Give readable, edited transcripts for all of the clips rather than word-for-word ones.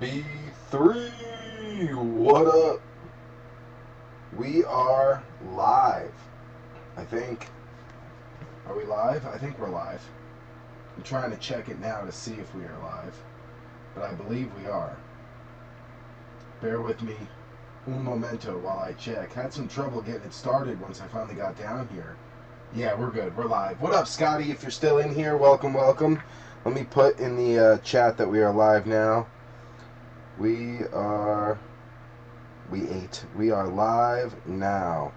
B3, what up? We are live. I think. Are we live? I think we're live. I'm trying to check it now to see if we are live, but I believe we are. Bear with me un momento while I check. Had some trouble getting it started once I finally got down here. Yeah, we're good. We're live. What up, Scotty? If you're still in here, welcome, welcome. Let me put in the chat that we are live now. We are live now.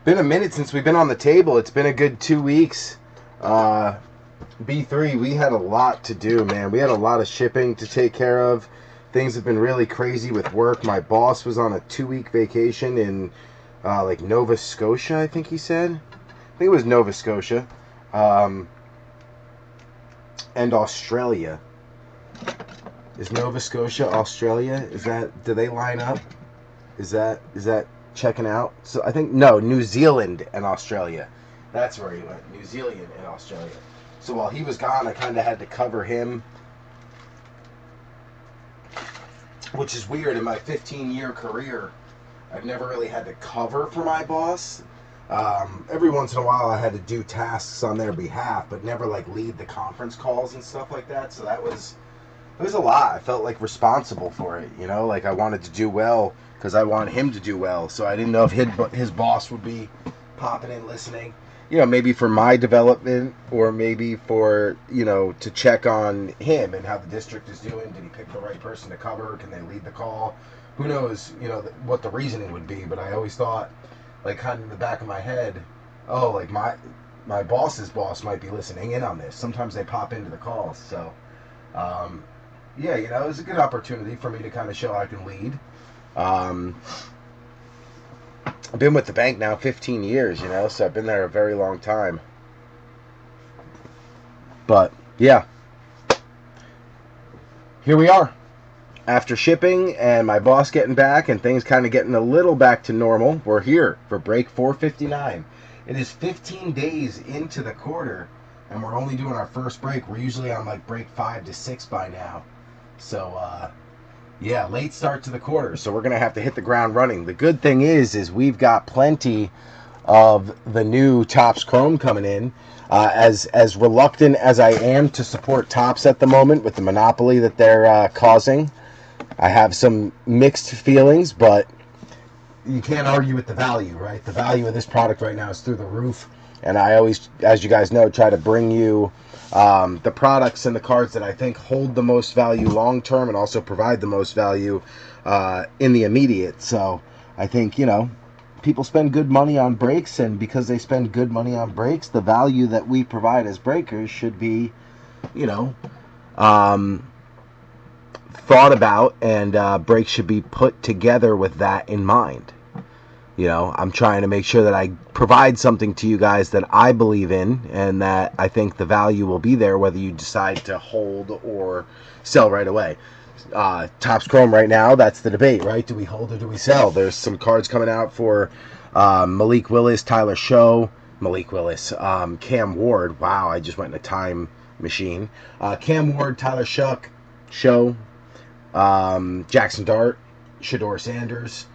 Been a minute since we've been on the table. It's been a good 2 weeks. B3, we had a lot to do, man. We had a lot of shipping to take care of. Things have been really crazy with work. My boss was on a 2-week vacation in like Nova Scotia, I think he said. I think it was Nova Scotia. And Australia. Is Nova Scotia Australia? Do they line up? Is that checking out? So I think no, New Zealand and Australia. That's where he went. New Zealand and Australia. So while he was gone, I kind of had to cover him, which is weird. In my 15-year career, I've never really had to cover for my boss. Every once in a while, I had to do tasks on their behalf, but never like lead the conference calls and stuff like that. So it was a lot. I felt like responsible for it, you know, like I wanted to do well because I wanted him to do well. So I didn't know if his boss would be popping in listening, you know, maybe for my development or maybe for, you know, to check on him and how the district is doing. Did he pick the right person to cover? Can they lead the call? Who knows, you know, what the reasoning would be. But I always thought, like, kind of in the back of my head, oh, like my boss's boss might be listening in on this. Sometimes they pop into the calls. So, yeah, you know, it was a good opportunity for me to kind of show I can lead. I've been with the bank now 15 years, you know, so I've been there a very long time. But, yeah. Here we are. After shipping and my boss getting back and things kind of getting a little back to normal, we're here for break 459. It is 15 days into the quarter, and we're only doing our first break. We're usually on like break 5 to 6 by now. So, yeah, late start to the quarter, so we're going to have to hit the ground running. The good thing is we've got plenty of the new Topps Chrome coming in. As reluctant as I am to support Topps at the moment with the monopoly that they're causing, I have some mixed feelings, but you can't argue with the value, right? The value of this product right now is through the roof, and I always, as you guys know, try to bring you the products and the cards that I think hold the most value long term and also provide the most value in the immediate. So I think, you know, people spend good money on breaks, and because they spend good money on breaks, the value that we provide as breakers should be, you know, thought about, and breaks should be put together with that in mind. You know, I'm trying to make sure that I provide something to you guys that I believe in and that I think the value will be there whether you decide to hold or sell right away. Topps Chrome right now, that's the debate, right? Do we hold or do we sell? There's some cards coming out for Malik Willis, Tyler Show, Cam Ward. Wow, I just went in a time machine. Cam Ward, Tyler Show, Jackson Dart, Shador Sanders,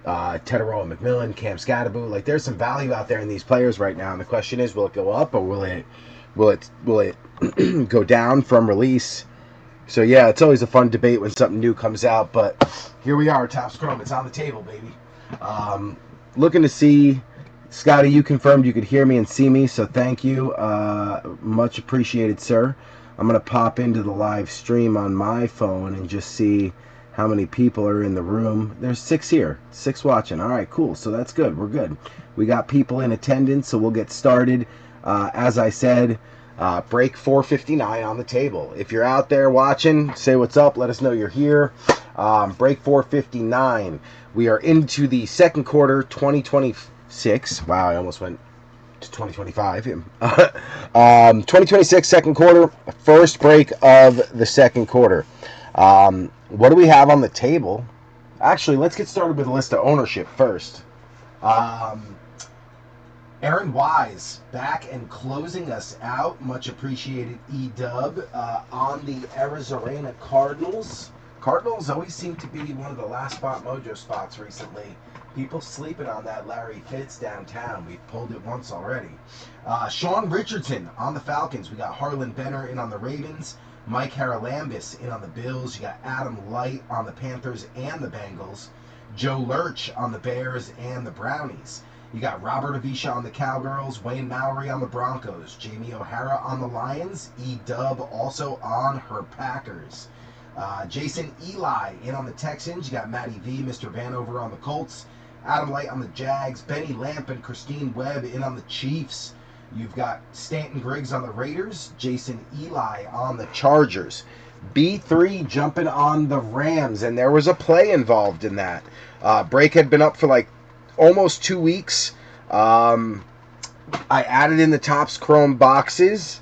Teteroa McMillan, Cam Scattaboo. Like, there's some value out there in these players right now, and the question is, will it go up or will it go down from release? So yeah, it's always a fun debate when something new comes out, but here we are, Topps Chrome. It's on the table, baby. Looking to see, Scotty, you confirmed you could hear me and see me, so thank you. Much appreciated, sir. I'm going to pop into the live stream on my phone and just see how many people are in the room. There's 6 here, 6 watching. All right, cool. So that's good. We're good. We got people in attendance, so we'll get started. As I said, break 459 on the table. If you're out there watching, say what's up. Let us know you're here. Break 459. We are into the second quarter, 2026. Wow, I almost went to 2025. 2026 second quarter, first break of the second quarter. What do we have on the table? Actually, let's get started with a list of ownership first. Aaron Wise back and closing us out. Much appreciated, E-Dub, on the Arizona Cardinals. Cardinals always seem to be one of the last spot mojo spots recently. People sleeping on that Larry Fitz downtown. We've pulled it once already. Sean Richardson on the Falcons. We got Harlan Benner in on the Ravens. Mike Haralambis in on the Bills. You got Adam Light on the Panthers and the Bengals. Joe Lurch on the Bears and the Brownies. You got Robert Avisha on the Cowgirls. Wayne Mallory on the Broncos. Jamie O'Hara on the Lions. E-Dub also on her Packers. Jason Eli in on the Texans. You got Matty V, Mr. Vanover on the Colts. Adam Light on the Jags. Benny Lamp and Christine Webb in on the Chiefs. You've got Stanton Griggs on the Raiders. Jason Eli on the Chargers. B3 jumping on the Rams, and there was a play involved in that. Break had been up for like almost 2 weeks. I added in the Topps Chrome boxes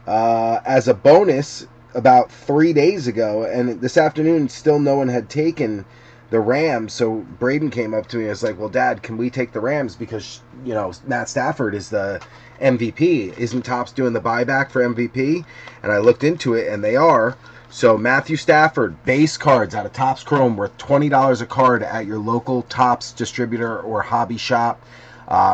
as a bonus about 3 days ago, and this afternoon still no one had taken the Rams. So Braden came up to me and was like, well, Dad, can we take the Rams? Because, you know, Matt Stafford is the MVP. Isn't Topps doing the buyback for MVP? And I looked into it, and they are. So Matthew Stafford, base cards out of Topps Chrome worth $20 a card at your local Topps distributor or hobby shop.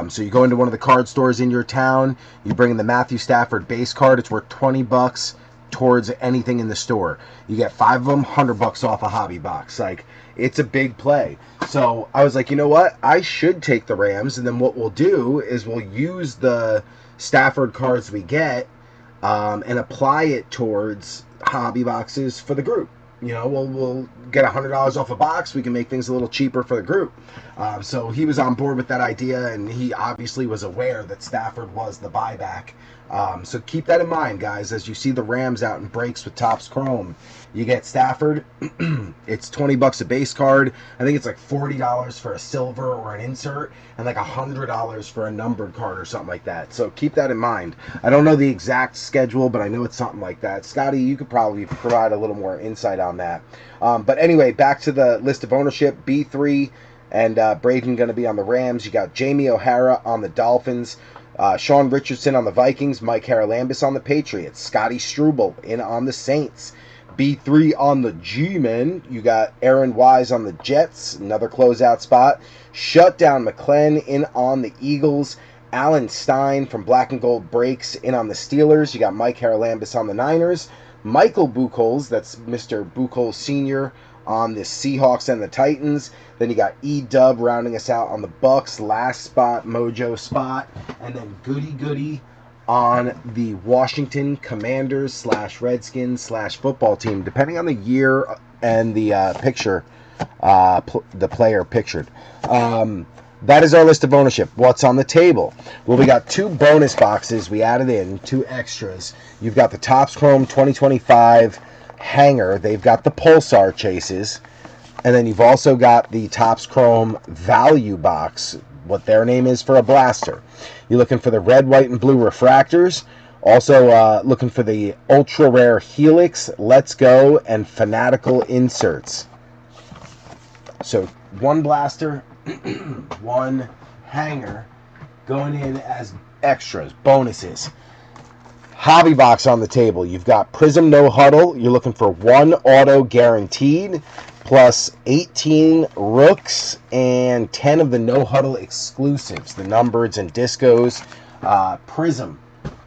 So you go into one of the card stores in your town, you bring in the Matthew Stafford base card, it's worth $20 towards anything in the store. You get 5 of them, $100 off a hobby box. Like, it's a big play. So I was like, you know what? I should take the Rams, and then what we'll do is we'll use the Stafford cards we get and apply it towards hobby boxes for the group. You know, we'll get $100 off a box. We can make things a little cheaper for the group. So he was on board with that idea, and he obviously was aware that Stafford was the buyback. So keep that in mind, guys, as you see the Rams out in breaks with Topps Chrome. You get Stafford. It's $20 a base card. I think it's like $40 for a silver or an insert, and like $100 for a numbered card or something like that. So keep that in mind. I don't know the exact schedule, but I know it's something like that. Scotty, you could probably provide a little more insight on that. But anyway, back to the list of ownership. B3 and Braden going to be on the Rams. You got Jamie O'Hara on the Dolphins. Sean Richardson on the Vikings. Mike Haralambis on the Patriots. Scotty Struble in on the Saints. B3 on the G-Men. You got Aaron Wise on the Jets. Another closeout spot. Shutdown McClenn in on the Eagles. Alan Stein from Black and Gold Breaks in on the Steelers. You got Mike Haralambis on the Niners. Michael Buchholz, that's Mr. Buchholz Sr., on the Seahawks and the Titans. Then you got E-Dub rounding us out on the Bucks. Last spot, mojo spot. And then Goody on the Washington Commanders / Redskins / football team, depending on the year and the picture, the player pictured. That is our list of ownership. What's on the table? Well, we got 2 bonus boxes we added in, 2 extras. You've got the Topps Chrome 2025 hanger. They've got the Pulsar chases. And then you've also got the Topps Chrome value box, what their name is for a blaster. You're looking for the red, white, and blue refractors. Also looking for the ultra rare Helix, Let's Go, and Fanatical inserts. So 1 blaster, 1 hanger going in as extras, bonuses. Hobby box on the table. You've got Prizm No Huddle. You're looking for 1 auto guaranteed, plus 18 rooks and 10 of the No Huddle exclusives, the numbereds and discos. Prizm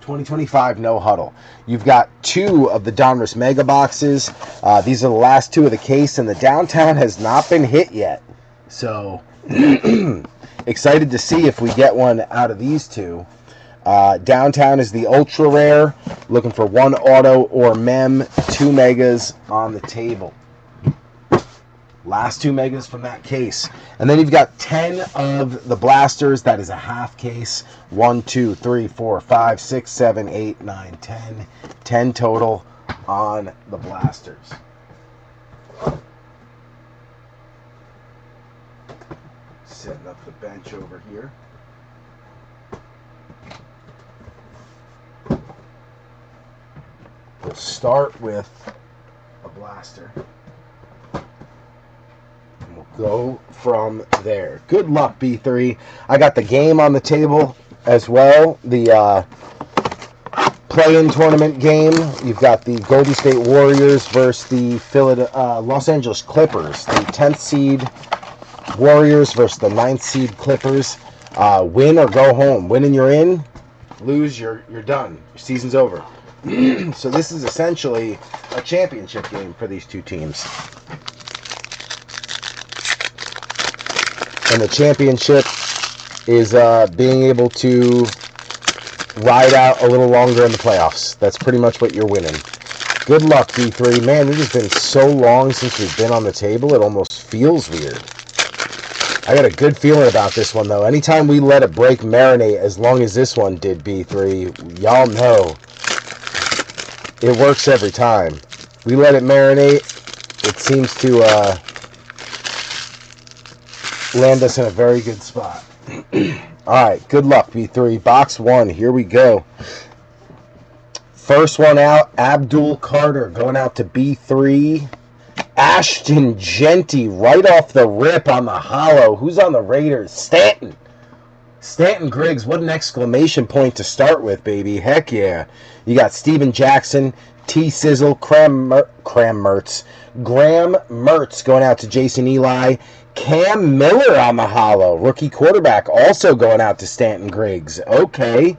2025 No Huddle. You've got 2 of the Donruss Mega Boxes. These are the last 2 of the case, and the downtown has not been hit yet. So excited to see if we get one out of these 2. Downtown is the ultra rare. Looking for 1 auto or mem, 2 megas on the table. Last 2 megas from that case. And then you've got 10 of the blasters. That is a half case. 1, 2, 3, 4, 5, 6, 7, 8, 9, 10. 10 total on the blasters. Setting up the bench over here. We'll start with a blaster. And we'll go from there. Good luck, B3. I got the game on the table as well. The play-in tournament game. You've got the Golden State Warriors versus the Los Angeles Clippers. The 10th seed Warriors versus the 9th seed Clippers. Win or go home. Win and you're in. Lose, you're done. Your season's over. So this is essentially a championship game for these two teams. And the championship is being able to ride out a little longer in the playoffs. That's pretty much what you're winning. Good luck, D3. Man, it has been so long since we've been on the table, it almost feels weird. I got a good feeling about this one, though. Anytime we let a break marinate as long as this one did, B3, y'all know it works every time. We let it marinate, it seems to land us in a very good spot. Alright, good luck, B3. Box 1, here we go. First one out, Abdul Carter going out to B3. Ashton Genty right off the rip on the hollow. Who's on the Raiders? Stanton. Stanton Griggs, what an exclamation point to start with, baby. Heck yeah. You got Steven Jackson, T. Sizzle, Graham Mertz going out to Jason Eli. Cam Miller on the hollow. Rookie quarterback also going out to Stanton Griggs. Okay.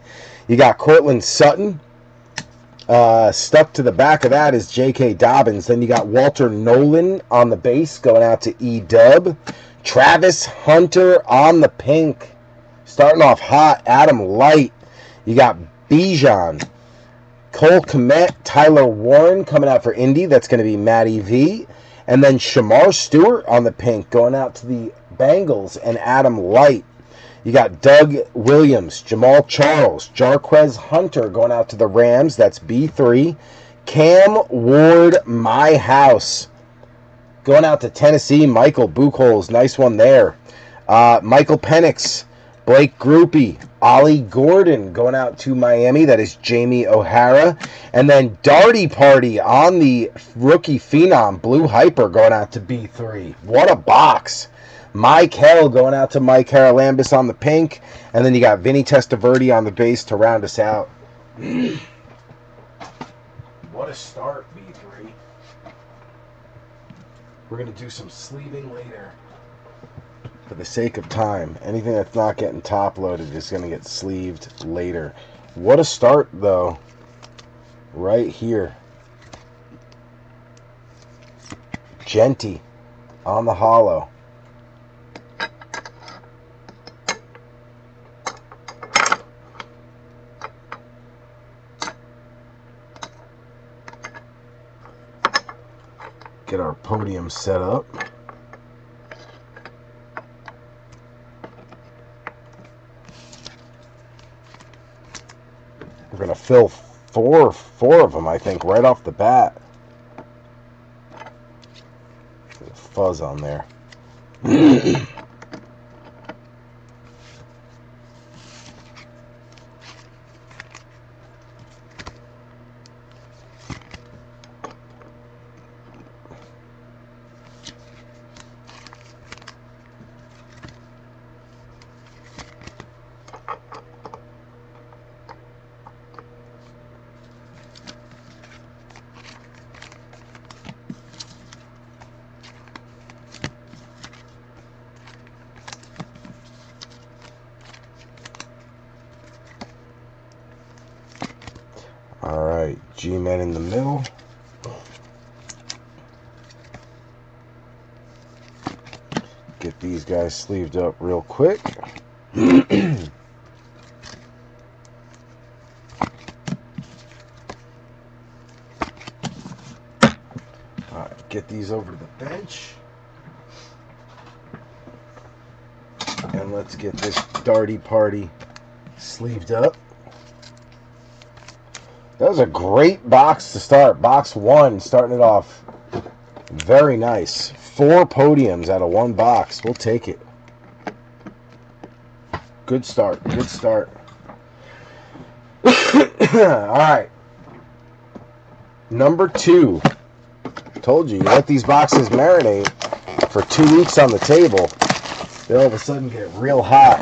You got Cortland Sutton. Stuck to the back of that is J.K. Dobbins. Then you got Walter Nolan on the base going out to E-Dub. Travis Hunter on the pink. Starting off hot, Adam Light. You got Bijan. Cole Kmet, Tyler Warren coming out for Indy. That's going to be Matty V. And then Shamar Stewart on the pink going out to the Bengals and Adam Light. You got Doug Williams, Jamal Charles, Jarquez Hunter going out to the Rams. That's B3. Cam Ward, my house. Going out to Tennessee, Michael Buchholz. Nice one there. Michael Penix, Blake Groupie, Ollie Gordon going out to Miami. That is Jamie O'Hara. And then Darty Party on the rookie phenom, Blue Hyper going out to B3. What a box. Mike Hell going out to Mike Haralambis on the pink. And then you got Vinny Testaverde on the base to round us out. What a start, B3. We're going to do some sleeving later. For the sake of time. Anything that's not getting top loaded is going to get sleeved later. What a start, though. Right here. Genty on the hollow. Get our podium set up. We're going to fill four of them, I think, right off the bat. There's a fuzz on there. Alright, G-Men in the middle. Get these guys sleeved up real quick. Alright, get these over to the bench. And let's get this Darty Party sleeved up. That was a great box to start. Box 1, starting it off very nice. 4 podiums out of 1 box. We'll take it. Good start. Good start. Alright. Number 2. Told you let these boxes marinate for 2 weeks on the table. They all of a sudden get real hot.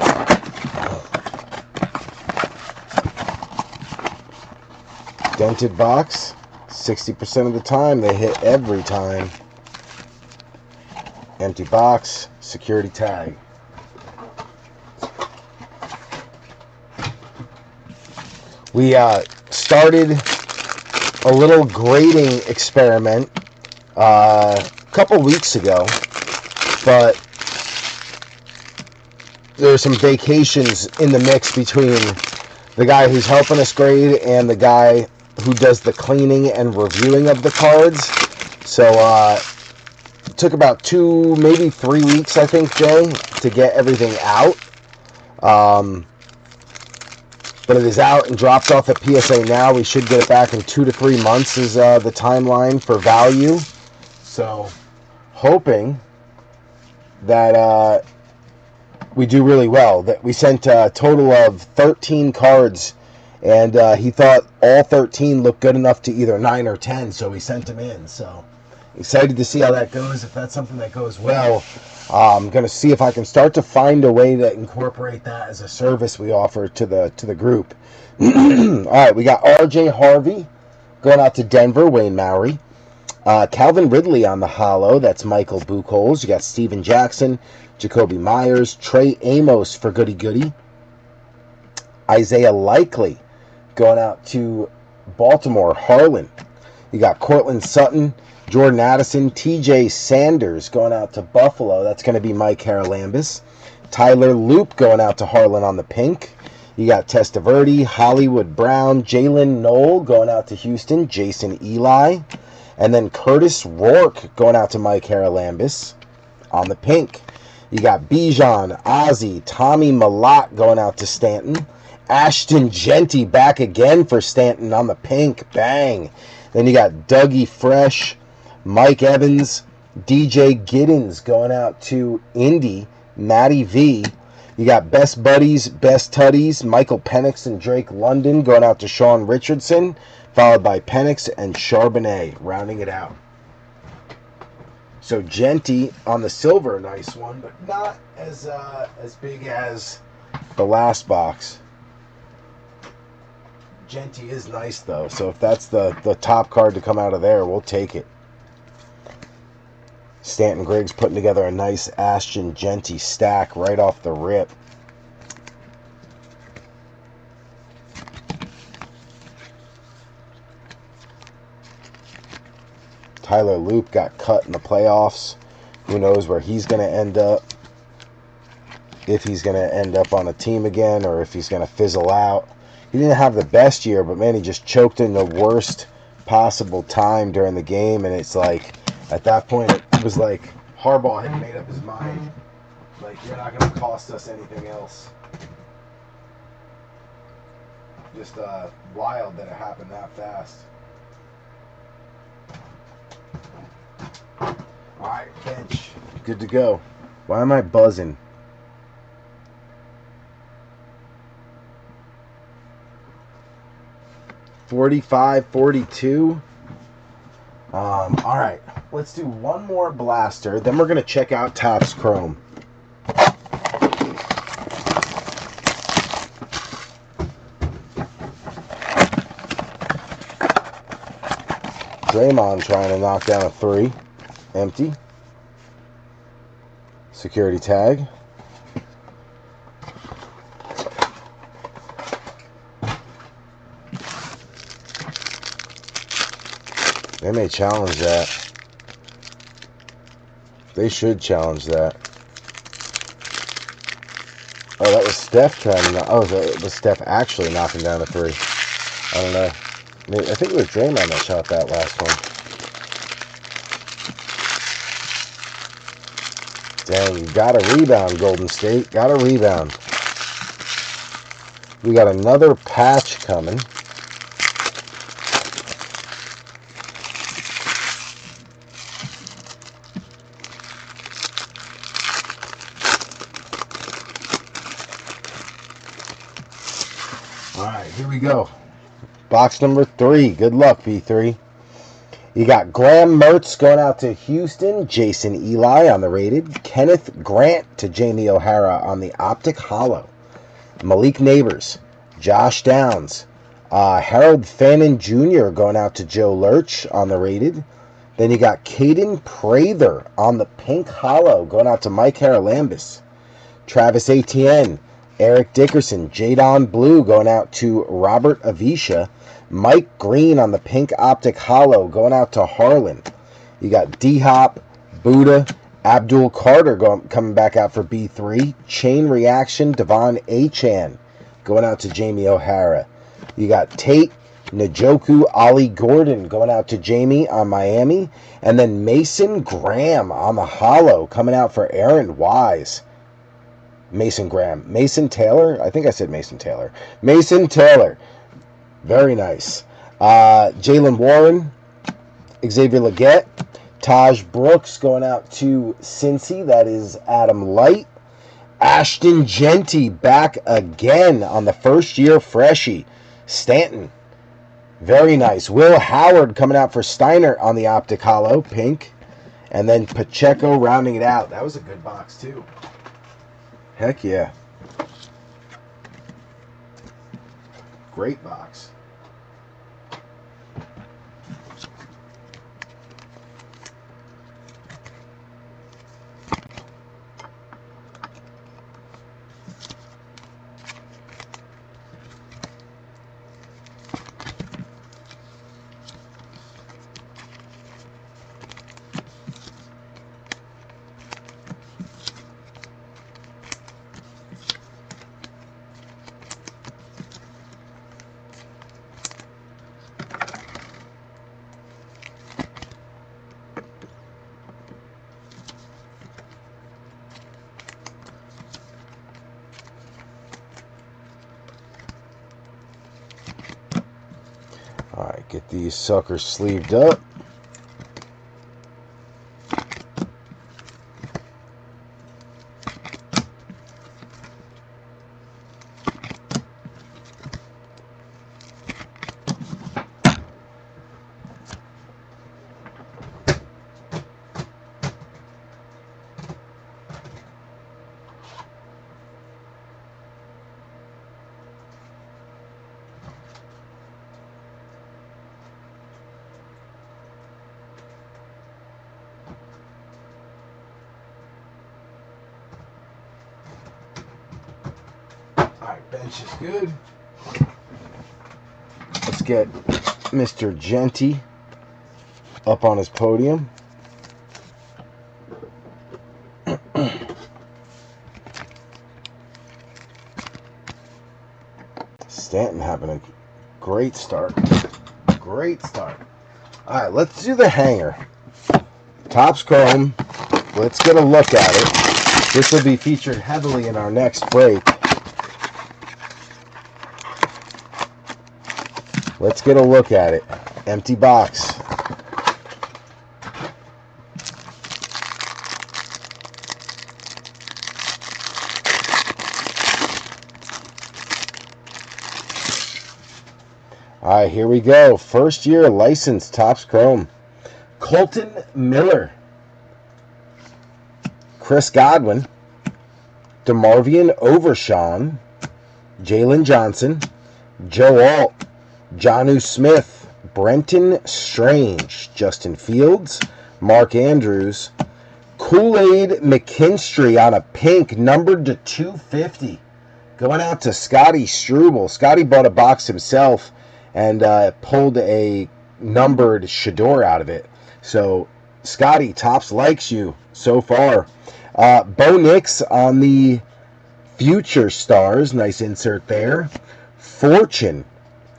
Dented box. 60% of the time, they hit every time. Empty box. Security tag. We started a little grading experiment a couple weeks ago, but there's some vacations in the mix between the guy who's helping us grade and the guy who does the cleaning and reviewing of the cards. So it took about 2, maybe 3 weeks, I think, Jay, to get everything out. But it is out and dropped off at PSA now. We should get it back in 2 to 3 months is the timeline for value. So hoping that we do really well. That we sent a total of 13 cards, and he thought all 13 looked good enough to either 9 or 10, so we sent them in. So excited to see how that goes. If that's something that goes well, I'm going to see if I can start to find a way to incorporate that as a service we offer to the group. All right, we got RJ Harvey going out to Denver, Wayne Maury. Calvin Ridley on the holo. That's Michael Buchholz. You got Steven Jackson, Jacoby Myers, Trey Amos for Goody Goody. Isaiah Likely going out to Baltimore, Harlan. You got Cortland Sutton, Jordan Addison, TJ Sanders going out to Buffalo. That's going to be Mike Haralambis. Tyler Loop going out to Harlan on the pink. You got Testaverde, Hollywood Brown, Jalen Knoll going out to Houston, Jason Eli. And then Curtis Rourke going out to Mike Haralambis on the pink. You got Bijan, Ozzy, Tommy Malott going out to Stanton. Ashton Genty back again for Stanton on the pink. Bang. Then you got Dougie Fresh, Mike Evans, DJ Giddens going out to Indy, Matty V. You got Best Buddies, Best Tuddies, Michael Penix and Drake London going out to Sean Richardson, followed by Penix and Charbonnet, rounding it out. So Genty on the silver, nice one, but not as big as the last box. Genty is nice, though, so if that's the top card to come out of there, we'll take it. Stanton Griggs putting together a nice Ashton Genty stack right off the rip. Tyler Loop got cut in the playoffs. Who knows where he's going to end up. If he's going to end up on a team again or if he's going to fizzle out. He didn't have the best year, but man, he just choked in the worst possible time during the game. And it's like, at that point, it was like Harbaugh had made up his mind. Like, you're not going to cost us anything else. Just wild that it happened that fast. Alright, bench. Good to go. Why am I buzzing? $45.42. Alright, let's do one more blaster. Then we're going to check out Topps Chrome. Draymond trying to knock down a 3. Empty. Security tag. They may challenge that. They should challenge that. Oh, that was Steph trying to knock. Oh, was Steph actually knocking down a 3? I don't know. Maybe, I think it was Draymond that shot that last one. Dang, you got a rebound, Golden State. Got a rebound. We got another patch coming. Alright, here we go. Box number 3. Good luck, P3. You got Graham Mertz going out to Houston. Jason Eli on the rated. Kenneth Grant to Jamie O'Hara on the Optic Holo. Malik Neighbors. Josh Downs. Harold Fannin Jr. going out to Joe Lurch on the rated. Then you got Caden Prather on the pink hollow going out to Mike Haralambis. Travis Etienne, Eric Dickerson, Jadon Blue going out to Robert Avisha. Mike Green on the pink Optic hollow going out to Harlan. You got D-Hop, Buddha, Abdul Carter coming back out for B3. Chain Reaction, Devon Achan going out to Jamie O'Hara. You got Tate, Njoku, Ollie Gordon going out to Jamie on Miami. And then Mason Graham on the hollow coming out for Aaron Wise. Mason Graham. Mason Taylor? I think I said Mason Taylor. Mason Taylor. Very nice. Jalen Warren, Xavier Leggett. Taj Brooks going out to Cincy. That is Adam Light. Ashton Genty back again on the first-year freshie. Stanton. Very nice. Will Howard coming out for Steiner on the Optic Hollow, pink. And then Pacheco rounding it out. That was a good box, too. Heck yeah. Great box. Alright, get these suckers sleeved up. Alright, bench is good. Let's get Mr. Genty up on his podium. Stanton having a great start. Great start. Alright, let's do the hanger. Topps Chrome. Let's get a look at it. This will be featured heavily in our next break. Let's get a look at it. Empty box. Alright, here we go. First year license, Topps Chrome. Colton Miller. Chris Godwin. DeMarvion Overshawn. Jalen Johnson. Joe Alt. Jonnu Smith, Brenton Strange, Justin Fields, Mark Andrews, Kool-Aid McKinstry on a pink, numbered to 250. Going out to Scotty Struble. Scotty bought a box himself and pulled a numbered Shador out of it. So, Scotty, Topps likes you so far. Bo Nix on the Future Stars. Nice insert there. Fortune.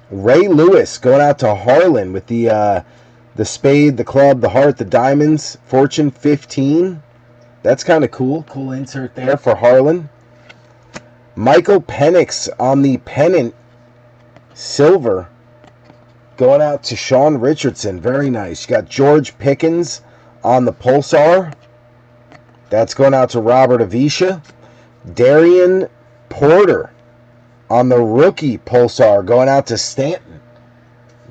Ray Lewis going out to Harlan with the spade, the club, the heart, the diamonds. Fortune 15. That's kind of cool. Cool insert there for Harlan. Michael Penix on the pennant. Silver. Going out to Sean Richardson. Very nice. You got George Pickens on the Pulsar. That's going out to Robert Avisha. Darian Porter on the rookie Pulsar, going out to Stanton.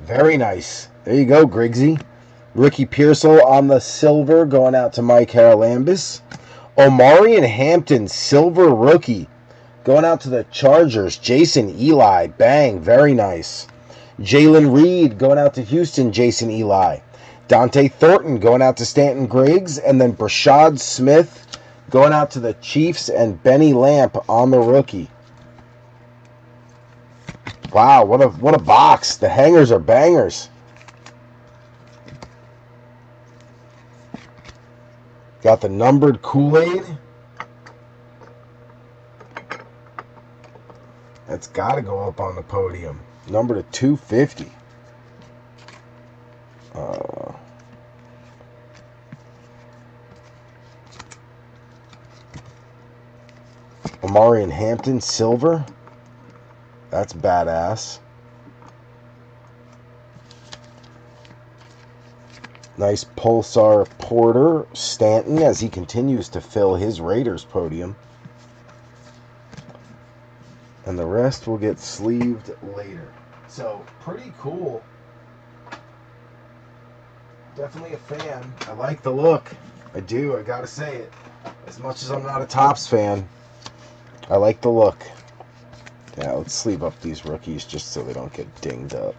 Very nice. There you go, Griggsy. Ricky Pearsall on the silver, going out to Mike Haralambis. Omarion Hampton, silver rookie, going out to the Chargers. Jason Eli, bang, very nice. Jalen Reed going out to Houston, Jason Eli. Dante Thornton going out to Stanton Griggs. And then Brashad Smith going out to the Chiefs and Benny Lamp on the rookie. Wow, what a box. The hangers are bangers. Got the numbered Kool-Aid. That's got to go up on the podium. Number to 250. Omarion Hampton, silver. That's badass. Nice Pulsar Porter Stanton as he continues to fill his Raiders podium. And the rest will get sleeved later. So, pretty cool. Definitely a fan. I like the look. I do, I gotta say it. As much as I'm not a Topps fan, I like the look. Yeah, let's sleeve up these rookies just so they don't get dinged up.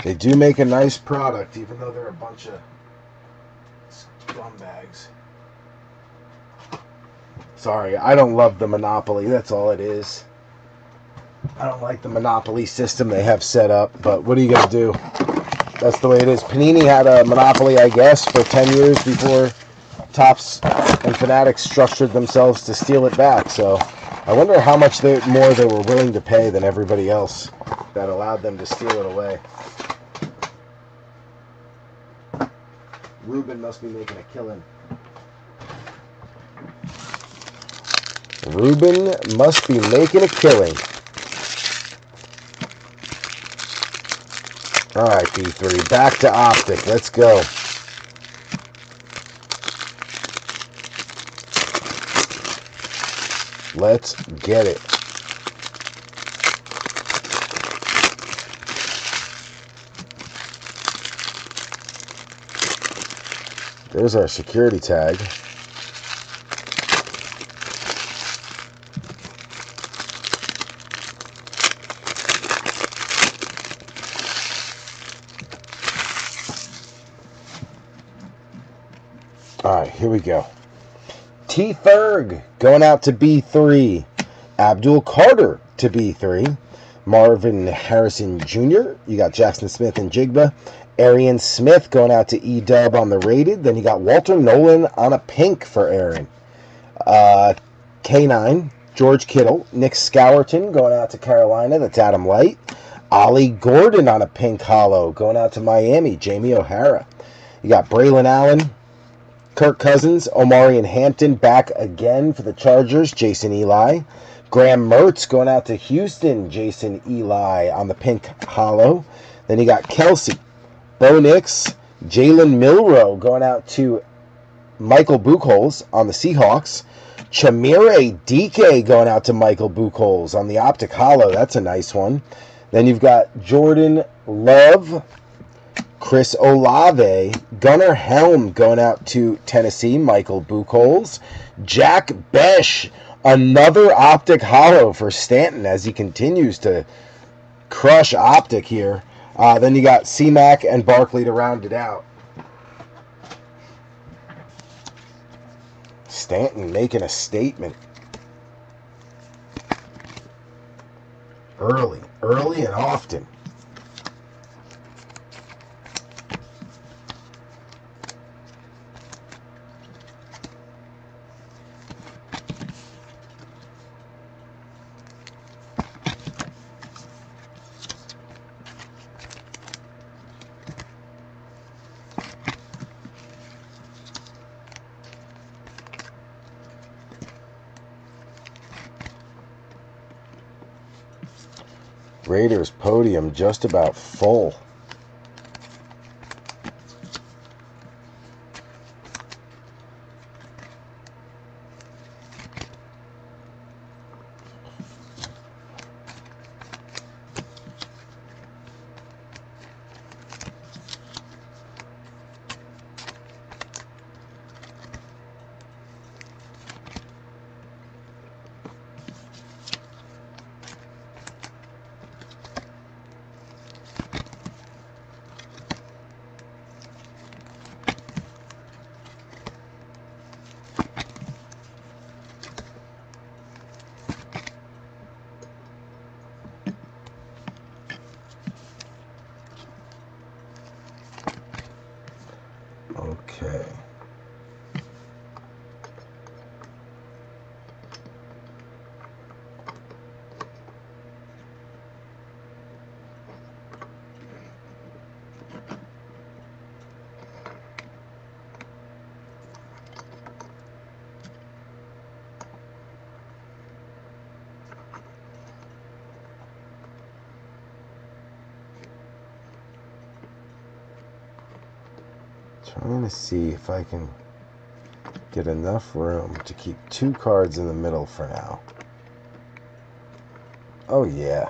They do make a nice product, even though they're a bunch of scumbags. Sorry, I don't love the Monopoly. That's all it is. I don't like the Monopoly system they have set up, but what are you going to do? That's the way it is. Panini had a Monopoly, I guess, for 10 years before Topps and Fanatics structured themselves to steal it back. So I wonder how much more they were willing to pay than everybody else that allowed them to steal it away. Ruben must be making a killing. Ruben must be making a killing. All right, B3, back to Optic. Let's go. Let's get it. There's our security tag. All right, here we go. T. Ferg going out to B3. Abdul Carter to B3. Marvin Harrison Jr. You got Jackson Smith and Jigba. Arian Smith going out to E-Dub on the rated. Then you got Walter Nolan on a pink for Aaron. K9, George Kittle. Nick Scourton going out to Carolina. That's Adam Light. Ollie Gordon on a pink hollow going out to Miami. Jamie O'Hara. You got Braylon Allen. Kirk Cousins, Omarion Hampton back again for the Chargers, Jason Eli. Graham Mertz going out to Houston, Jason Eli on the pink hollow. Then you got Kelsey, Bo Nix, Jalen Milroe going out to Michael Buchholz on the Seahawks. Chamire DK going out to Michael Buchholz on the Optic hollow. That's a nice one. Then you've got Jordan Love, Chris Olave, Gunnar Helm going out to Tennessee, Michael Buchholz. Jack Besh, another Optic hollow for Stanton as he continues to crush Optic here. Then you got C-Mac and Barkley to round it out. Stanton making a statement. Early and often. Raiders podium just about full. Trying to see if I can get enough room to keep 2 cards in the middle for now. Oh, yeah.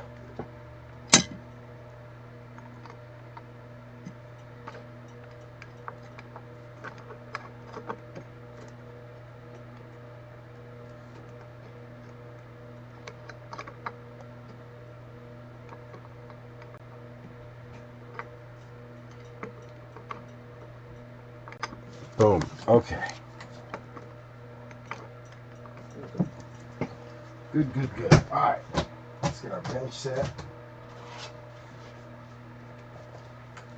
Boom. Okay. Good, good, good. All right. Let's get our bench set.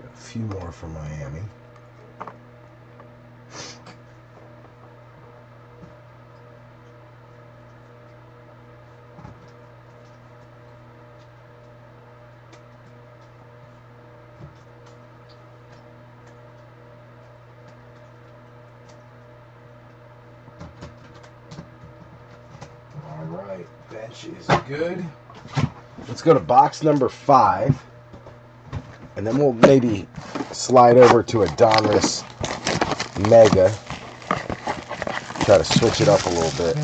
Got a few more from Miami. Alright, bench is good. Let's go to box number 5. And then we'll maybe slide over to a Donruss Mega. Try to switch it up a little bit.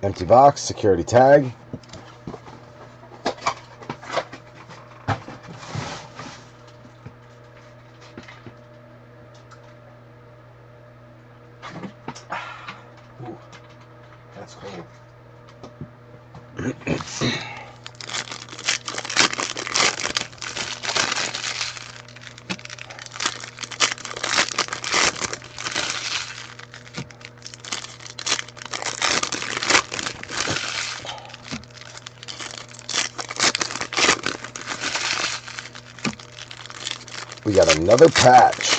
Empty box, security tag. Ooh, that's cold. We got another patch.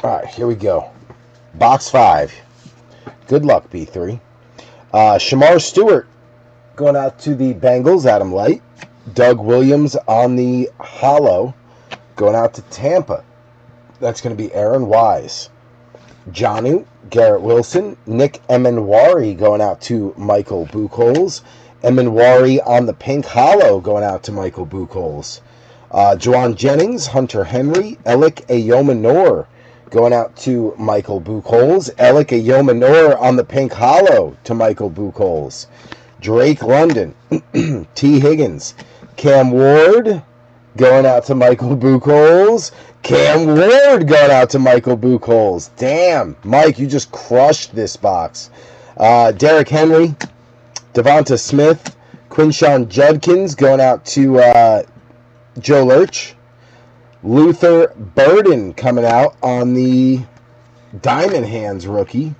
All right, here we go. Box 5. Good luck, B3. Shamar Stewart going out to the Bengals, Adam Light. Doug Williams on the hollow going out to Tampa. That's going to be Aaron Wise. Jonnu, Garrett Wilson. Nick Emenwari going out to Michael Buchholz. Emenwari on the pink hollow going out to Michael Buchholz. Juwan Jennings, Hunter Henry. Alec Ayomanor going out to Michael Buchholz. Alec Ayomanor on the pink hollow to Michael Buchholz. Drake London. T. Higgins. Cam Ward going out to Michael Buchholz. Cam Ward going out to Michael Buchholz. Damn, Mike, you just crushed this box. Derrick Henry. Devonta Smith. Quinshawn Judkins going out to Joe Lurch. Luther Burden coming out on the Diamond Hands rookie.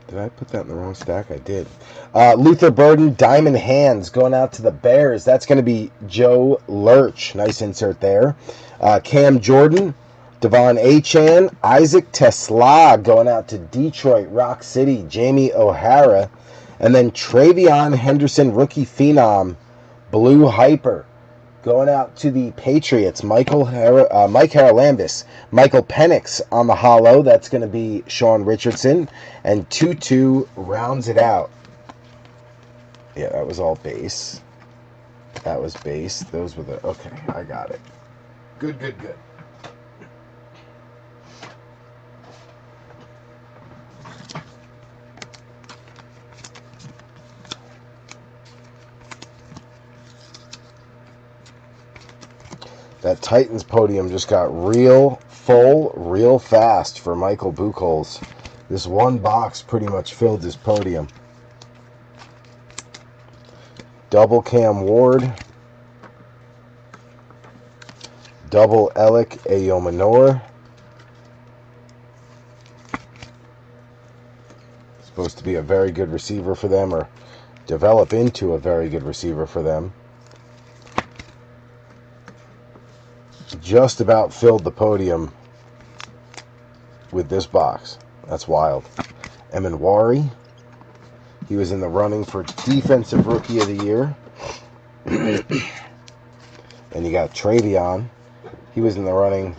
Did I put that in the wrong stack? I did. Luther Burden, Diamond Hands going out to the Bears. That's going to be Joe Lurch. Nice insert there. Cam Jordan, Devon Achane, Isaac Tesla going out to Detroit Rock City, Jamie O'Hara. And then Travion Henderson, rookie phenom, Blue Hyper, going out to the Patriots. Mike Haralambis. Michael Penix on the hollow. That's going to be Sean Richardson. And 2-2 rounds it out. Yeah, that was all base. That was base. Those were the... Okay, I got it. Good, good, good. That Titans podium just got real full, real fast for Michael Buchholz. This one box pretty much filled his podium. Double Cam Ward. Double Alec Ayomanor. Supposed to be a very good receiver for them, or develop into a very good receiver for them. Just about filled the podium with this box. That's wild. Emenwari. He was in the running for Defensive Rookie of the Year. And you got Travion. He was in the running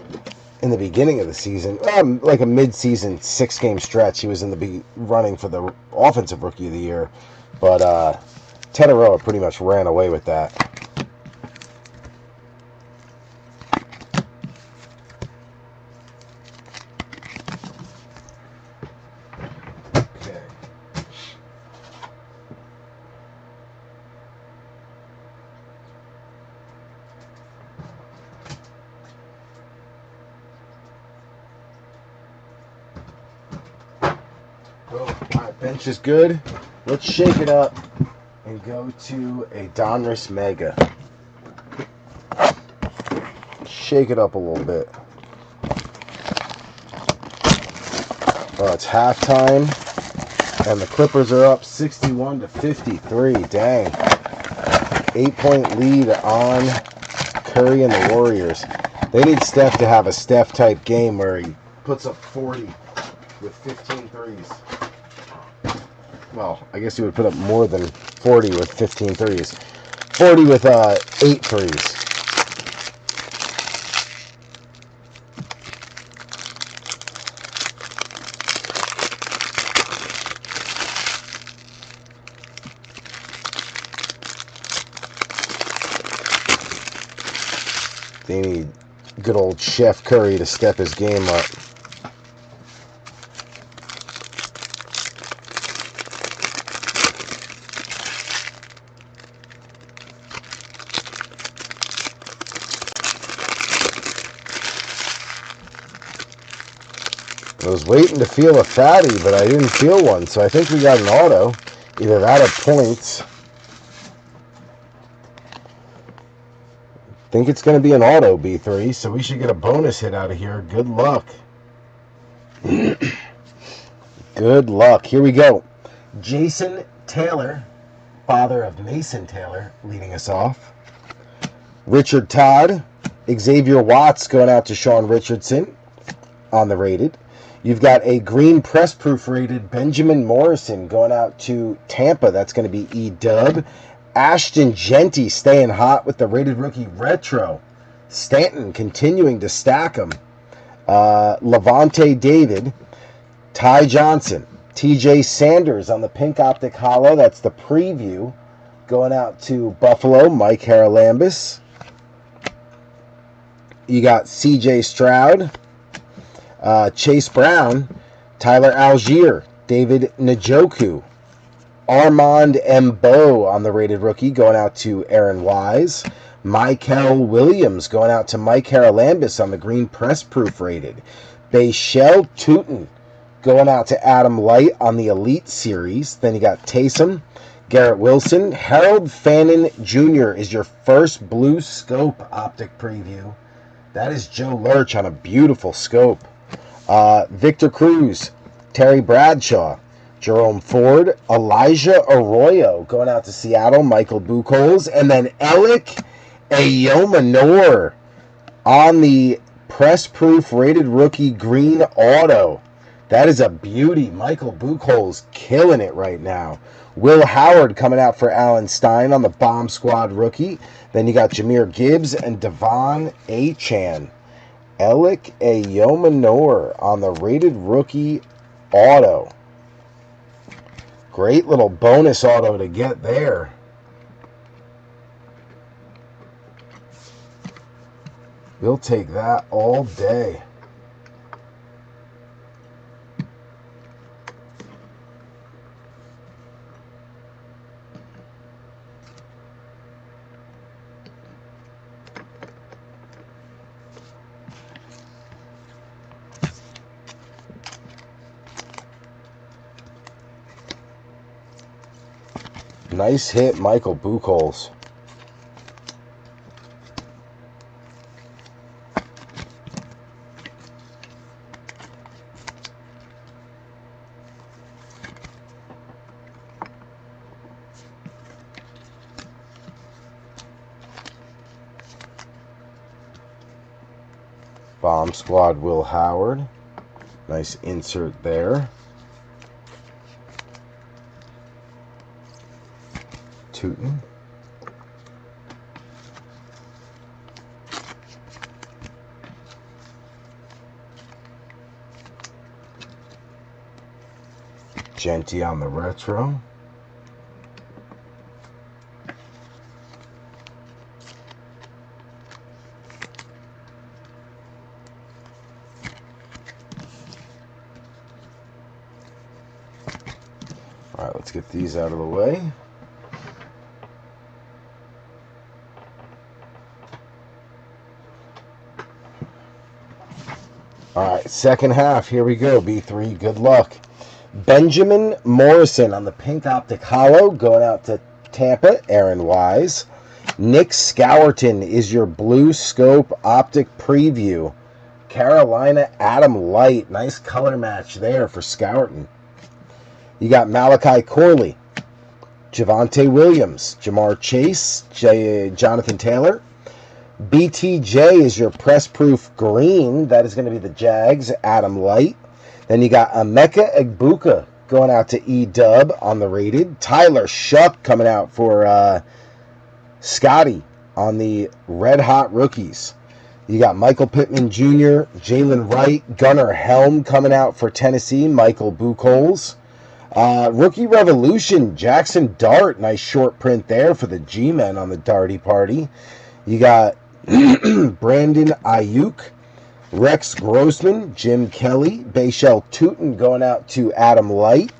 in the beginning of the season, like a mid-season 6-game stretch. He was in the running for the Offensive Rookie of the Year. But Tetaroa pretty much ran away with that. Okay. Alright, bench is good. Let's shake it up and go to a Donruss Mega. Shake it up a little bit. Well, it's halftime, and the Clippers are up 61-53. Dang. 8-point lead on Curry and the Warriors. They need Steph to have a Steph-type game where he puts up 40 with 15 threes. Well, I guess he would put up more than 40 with 15 threes. 40 with 8 threes. They need good old Chef Curry to step his game up. I was waiting to feel a fatty, but I didn't feel one, so I think we got an auto. Either that or points. I think it's going to be an auto, B3, so we should get a bonus hit out of here. Good luck. Good luck. Here we go. Jason Taylor, father of Mason Taylor, leading us off. Richard Todd. Xavier Watts going out to Sean Richardson on the rated. You've got a green press proof rated Benjamin Morrison going out to Tampa. That's going to be E-Dub. Ashton Genty staying hot with the rated rookie retro. Stanton continuing to stack them. Levante David. Ty Johnson. TJ Sanders on the pink Optic Hollow. That's the preview. Going out to Buffalo, Mike Haralambis. You got CJ Stroud. Chase Brown, Tyler Algier, David Njoku, Armand Mbo on the rated rookie going out to Aaron Wise, Michael Williams going out to Mike Haralambis on the green press proof rated, Bayshell Tootin going out to Adam Light on the Elite Series. Then you got Taysom, Garrett Wilson, Harold Fannin Jr. is your first blue scope Optic preview. That is Joe Lurch on a beautiful scope. Victor Cruz, Terry Bradshaw, Jerome Ford, Elijah Arroyo going out to Seattle, Michael Buchholz, and then Alec Ayomanor on the press proof rated rookie green auto. That is a beauty. Michael Buchholz killing it right now. Will Howard coming out for Alan Stein on the Bomb Squad rookie. Then you got Jahmyr Gibbs and Devon Achan. Alec Ayomanor on the rated rookie auto. Great little bonus auto to get there. We'll take that all day. Nice hit, Michael Buchholz. Bomb Squad Will Howard. Nice insert there. Tootin'. Genty on the retro. All right, let's get these out of the way. All right, second half. Here we go. B3, good luck. Benjamin Morrison on the pink Optic Hollow going out to Tampa, Aaron Wise. Nick Scourton is your blue scope Optic preview. Carolina, Adam Light. Nice color match there for Scourton. You got Malachi Corley, Javonte Williams, Jamar Chase, Jonathan Taylor. BTJ is your press-proof green. That is going to be the Jags, Adam Light. Then you got Emeka Egbuka going out to E-Dub on the rated. Tyler Shuck coming out for Scotty on the Red Hot Rookies. You got Michael Pittman Jr., Jalen Wright, Gunnar Helm coming out for Tennessee, Michael Buchholz. Rookie Revolution, Jackson Dart. Nice short print there for the G-Men on the Darty Party. You got Brandon Ayuk, Rex Grossman, Jim Kelly, Bayshell Tootin going out to Adam Light.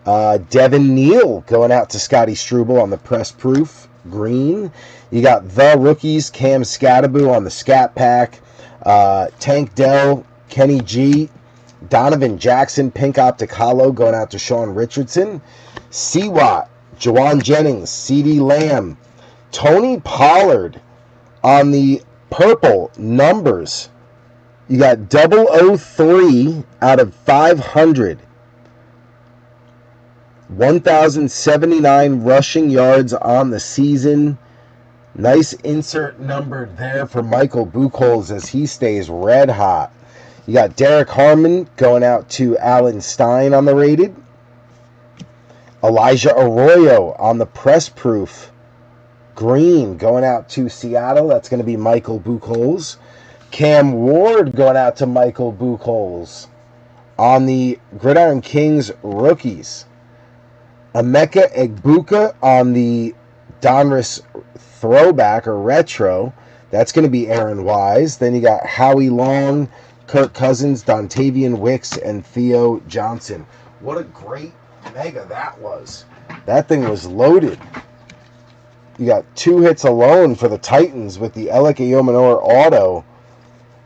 Devin Neal going out to Scotty Struble on the Press Proof green. You got the rookies, Cam Scattaboo on the Scat Pack. Tank Dell, Kenny G, Donovan Jackson, Pink Optic Hollow going out to Sean Richardson. C-Watt, Jawan Jennings, CD Lamb, Tony Pollard on the purple numbers. You got 003 out of 500. 1,079 rushing yards on the season. Nice insert number there for Michael Buchholz as he stays red hot. You got Derek Harmon going out to Alan Stein on the rated. Elijah Arroyo on the press proof green going out to Seattle. That's going to be Michael Buchholz. Cam Ward going out to Michael Buchholz on the Gridiron Kings rookies. Emeka Egbuka on the Donruss throwback or retro. That's going to be Aaron Wise. Then you got Howie Long, Kirk Cousins, Dontavian Wicks, and Theo Johnson. What a great mega that was. That thing was loaded. You got 2 hits alone for the Titans with the Alec Eomanor auto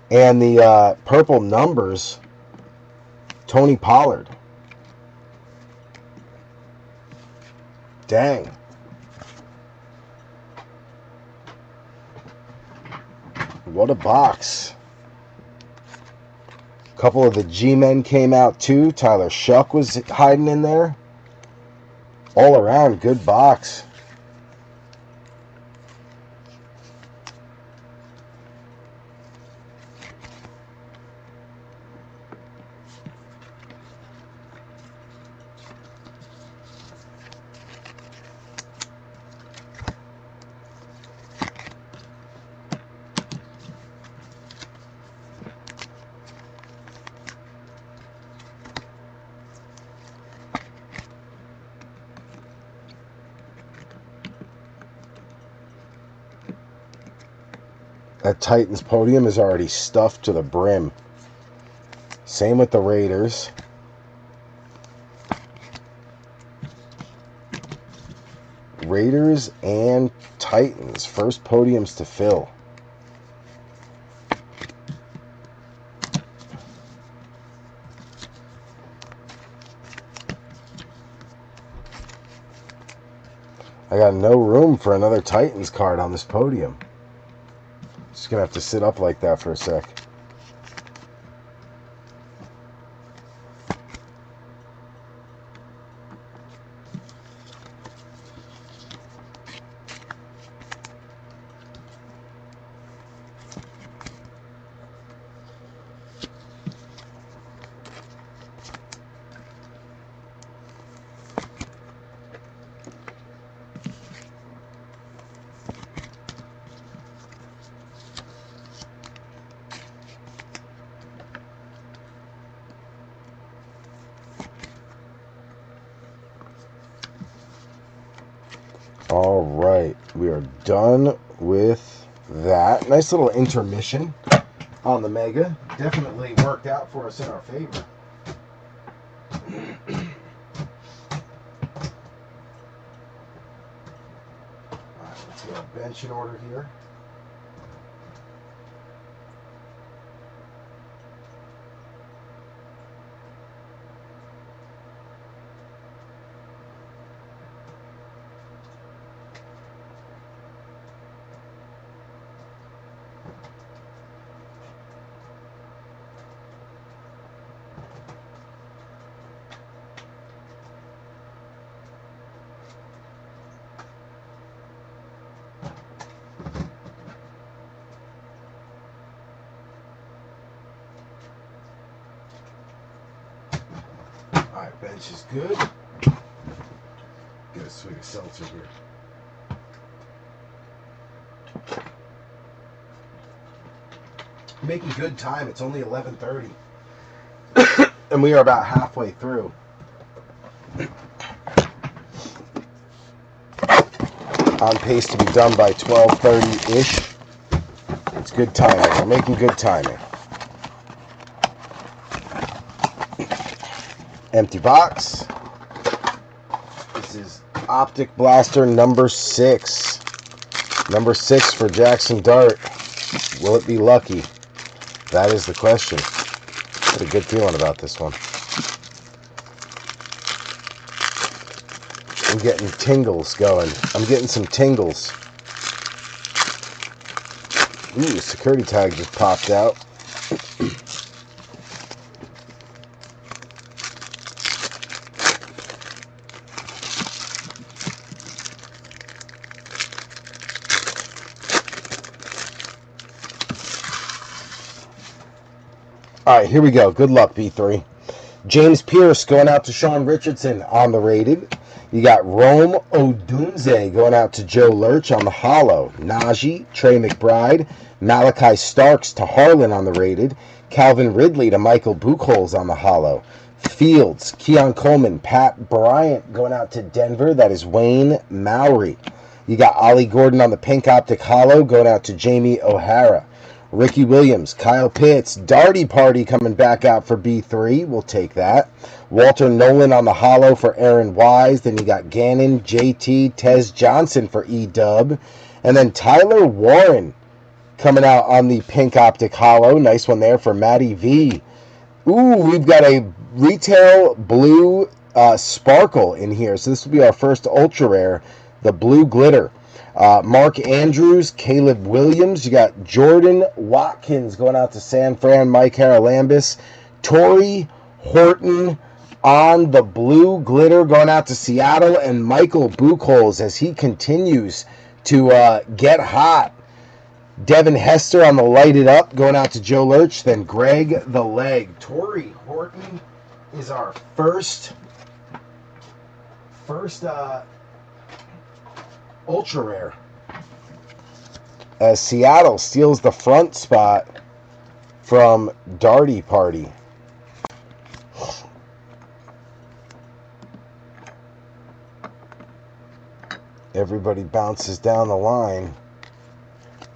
and the purple numbers. Tony Pollard. Dang. What a box. A couple of the G-Men came out too. Tyler Shuck was hiding in there. All around, good box. That Titans podium is already stuffed to the brim. Same with the Raiders. Raiders and Titans. First podiums to fill. I got no room for another Titans card on this podium. Just gonna have to sit up like that for a sec. All right, we are done with that. Nice little intermission on the Mega. Definitely worked out for us in our favor. All right, let's get our bench in order here. All right, bench is good. Get a swig of seltzer here. Making good time. It's only 11:30, and we are about halfway through. On pace to be done by 12:30-ish. It's good timing. We're making good timing. Empty box. This is Optic Blaster number 6. Number 6 for Jackson Dart. Will it be lucky? That is the question. Got a good feeling about this one. I'm getting tingles going. I'm getting some tingles. Ooh, security tag just popped out. All right, here we go. Good luck, B3. James Pierce going out to Sean Richardson on the rated. You got Rome Odunze going out to Joe Lurch on the hollow. Najee, Trey McBride, Malachi Starks to Harlan on the rated. Calvin Ridley to Michael Buchholz on the hollow. Fields, Keon Coleman, Pat Bryant going out to Denver. That is Wayne Mowry. You got Ollie Gordon on the pink optic hollow going out to Jamie O'Hara. Ricky Williams, Kyle Pitts, Darty Party coming back out for B3. We'll take that. Walter Nolan on the hollow for Aaron Wise. Then you got Gannon, JT, Tez Johnson for E-Dub. And then Tyler Warren coming out on the pink optic hollow. Nice one there for Matty V. Ooh, we've got a retail blue sparkle in here. So this will be our first ultra rare, the blue glitter. Mark Andrews, Caleb Williams. You got Jordan Watkins going out to San Fran, Mike Haralambis. Torrey Horton on the blue glitter going out to Seattle. And Michael Buchholz as he continues to get hot. Devin Hester on the lighted up going out to Joe Lurch. Then Greg the Leg. Torrey Horton is our first ultra rare, as Seattle steals the front spot from Darty Party. Everybody bounces down the line,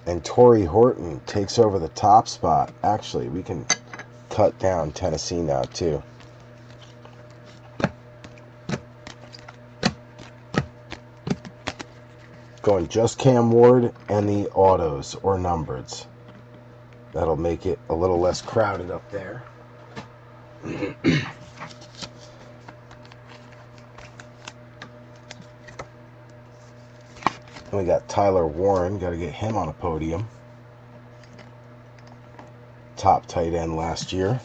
and Torrey Horton takes over the top spot. Actually, we can cut down Tennessee now too. Going just Cam Ward and the autos or numbereds. That'll make it a little less crowded up there. We got Tyler Warren. Got to get him on a podium. Top tight end last year.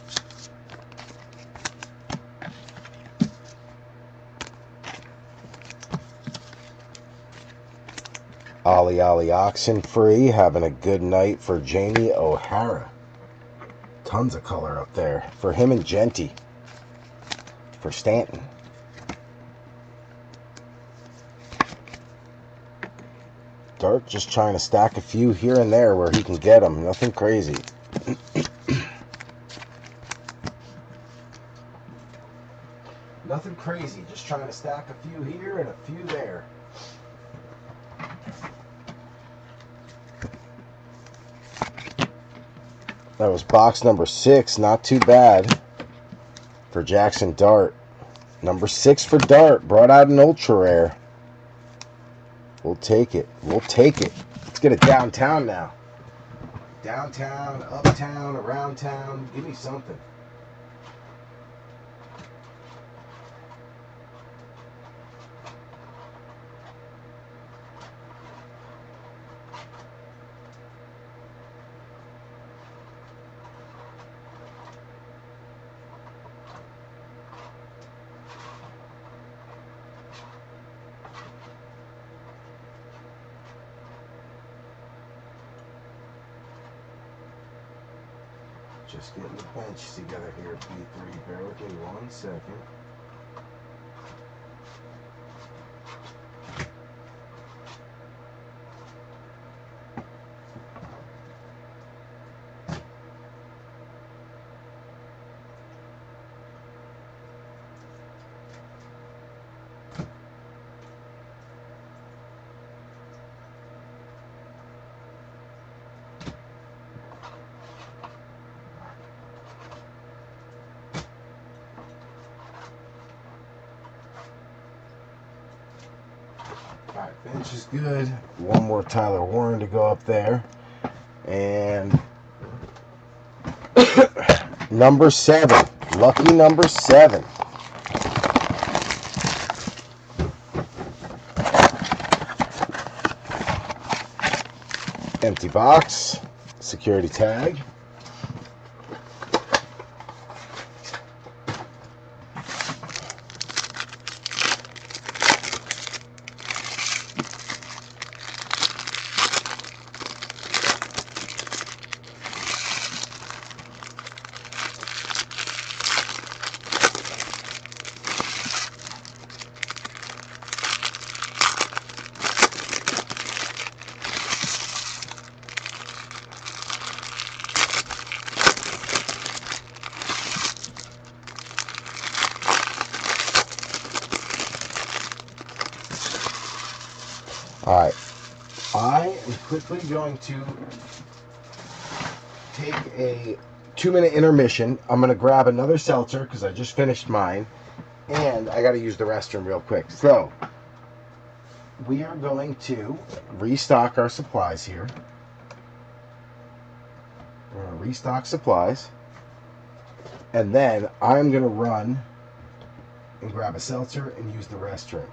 Ollie Oxenfree having a good night for Jamie O'Hara. Tons of color up there for him and Genty. For Stanton. Dart just trying to stack a few here and there where he can get them. Nothing crazy. Nothing crazy, just trying to stack a few here and a few there. That was box number 6, not too bad for Jackson Dart. Number 6 for Dart, brought out an ultra rare. We'll take it. We'll take it. Let's get it downtown now. Downtown, uptown, around town. Give me something. Just getting the bench together here, B3. Bear with me 1 second. Alright, bench is good. One more Tyler Warren to go up there. And number 7. Lucky number 7. Empty box. Security tag. Alright, I am quickly going to take a 2-minute intermission. I'm going to grab another seltzer because I just finished mine. And I got to use the restroom real quick. So, we are going to restock our supplies here. We're going to restock supplies. And then I'm going to run and grab a seltzer and use the restroom.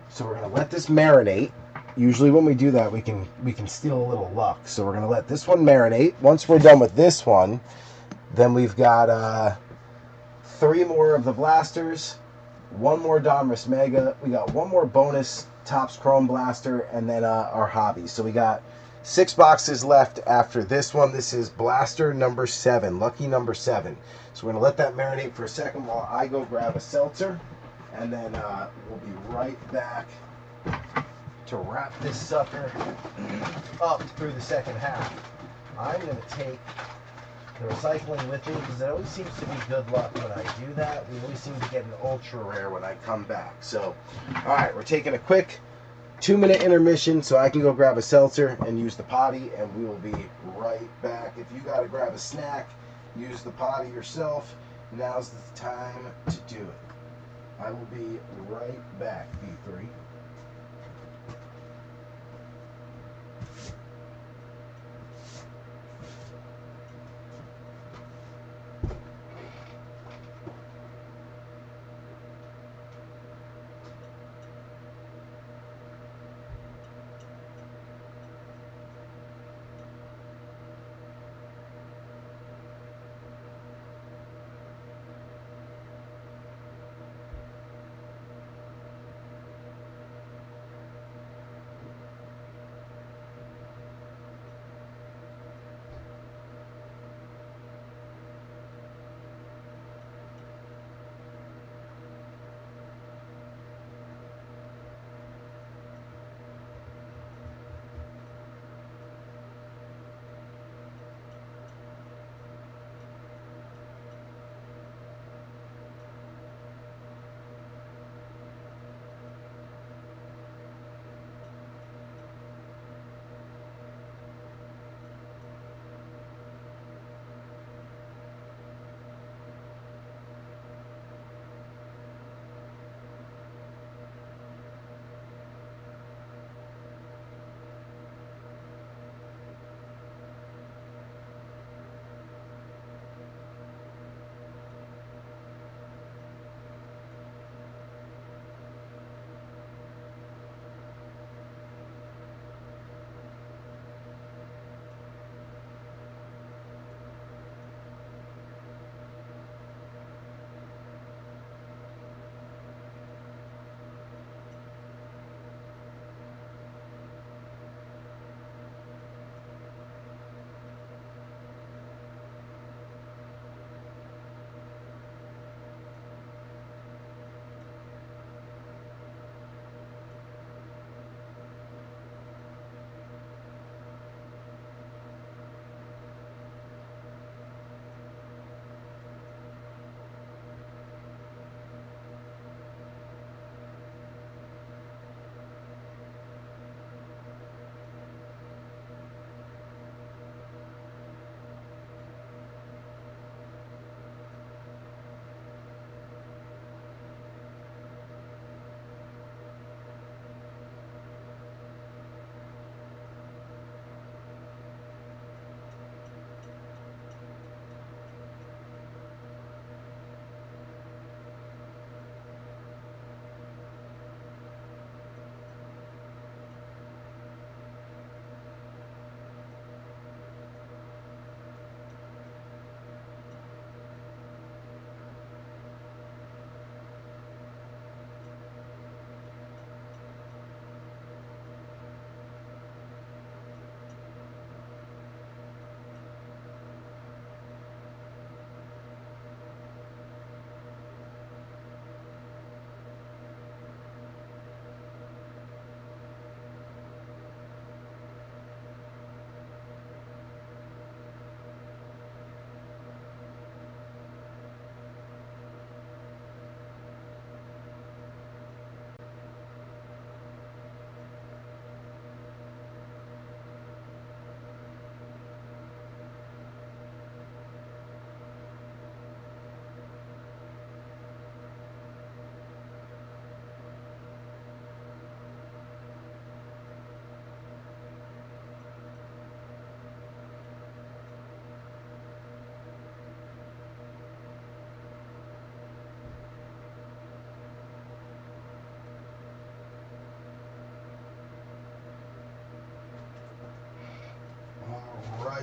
So we're going to let this marinate. Usually when we do that, we can steal a little luck. So we're going to let this one marinate. Once we're done with this one, then we've got 3 more of the blasters, 1 more Donruss Mega. We got 1 more bonus Topps Chrome Blaster, and then our hobbies. So we got 6 boxes left after this one. This is Blaster number 7, lucky number 7. So we're going to let that marinate for a second while I go grab a seltzer. And then we'll be right back to wrap this sucker up through the second half. I'm going to take the recycling with me because it always seems to be good luck when I do that. We always seem to get an ultra rare when I come back. So, alright, we're taking a quick 2-minute intermission so I can go grab a seltzer and use the potty, and we will be right back. If you got to grab a snack, use the potty yourself. Now's the time to do it. I will be right back, B3.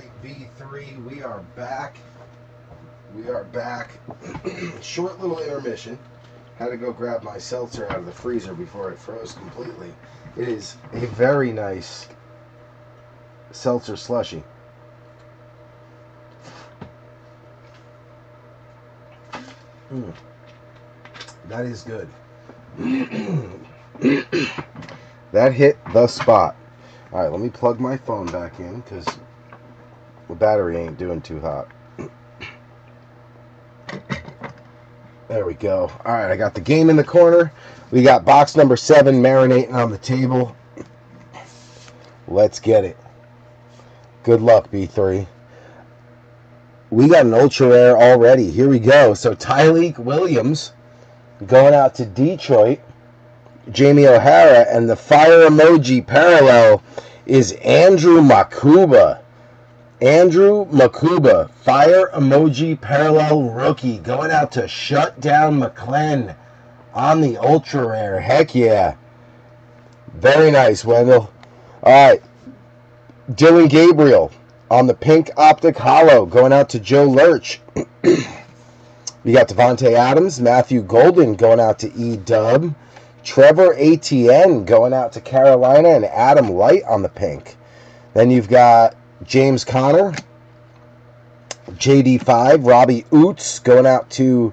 right, V3, we are back. We are back. Short little intermission. Had to go grab my seltzer out of the freezer before it froze completely. It is a very nice seltzer slushy. That is good. That hit the spot. Alright, let me plug my phone back in because the battery ain't doing too hot. There we go. Alright, I got the game in the corner. We got box number 7 marinating on the table. Let's get it. Good luck, B3. We got an ultra rare already. Here we go. So Tyleek Williams going out to Detroit. Jamie O'Hara, and the fire emoji parallel is Andrew Makuba. Andrew Makuba, fire emoji parallel rookie, going out to shut down McClenn on the ultra rare. Heck yeah. Very nice, Wendell. Alright. Dylan Gabriel on the pink Optic Hollow, going out to Joe Lurch. We got Devontae Adams, Matthew Golden going out to E-Dub. Trevor Etienne going out to Carolina, and Adam Light on the pink. Then you've got James Conner, JD5, Robbie Oots going out to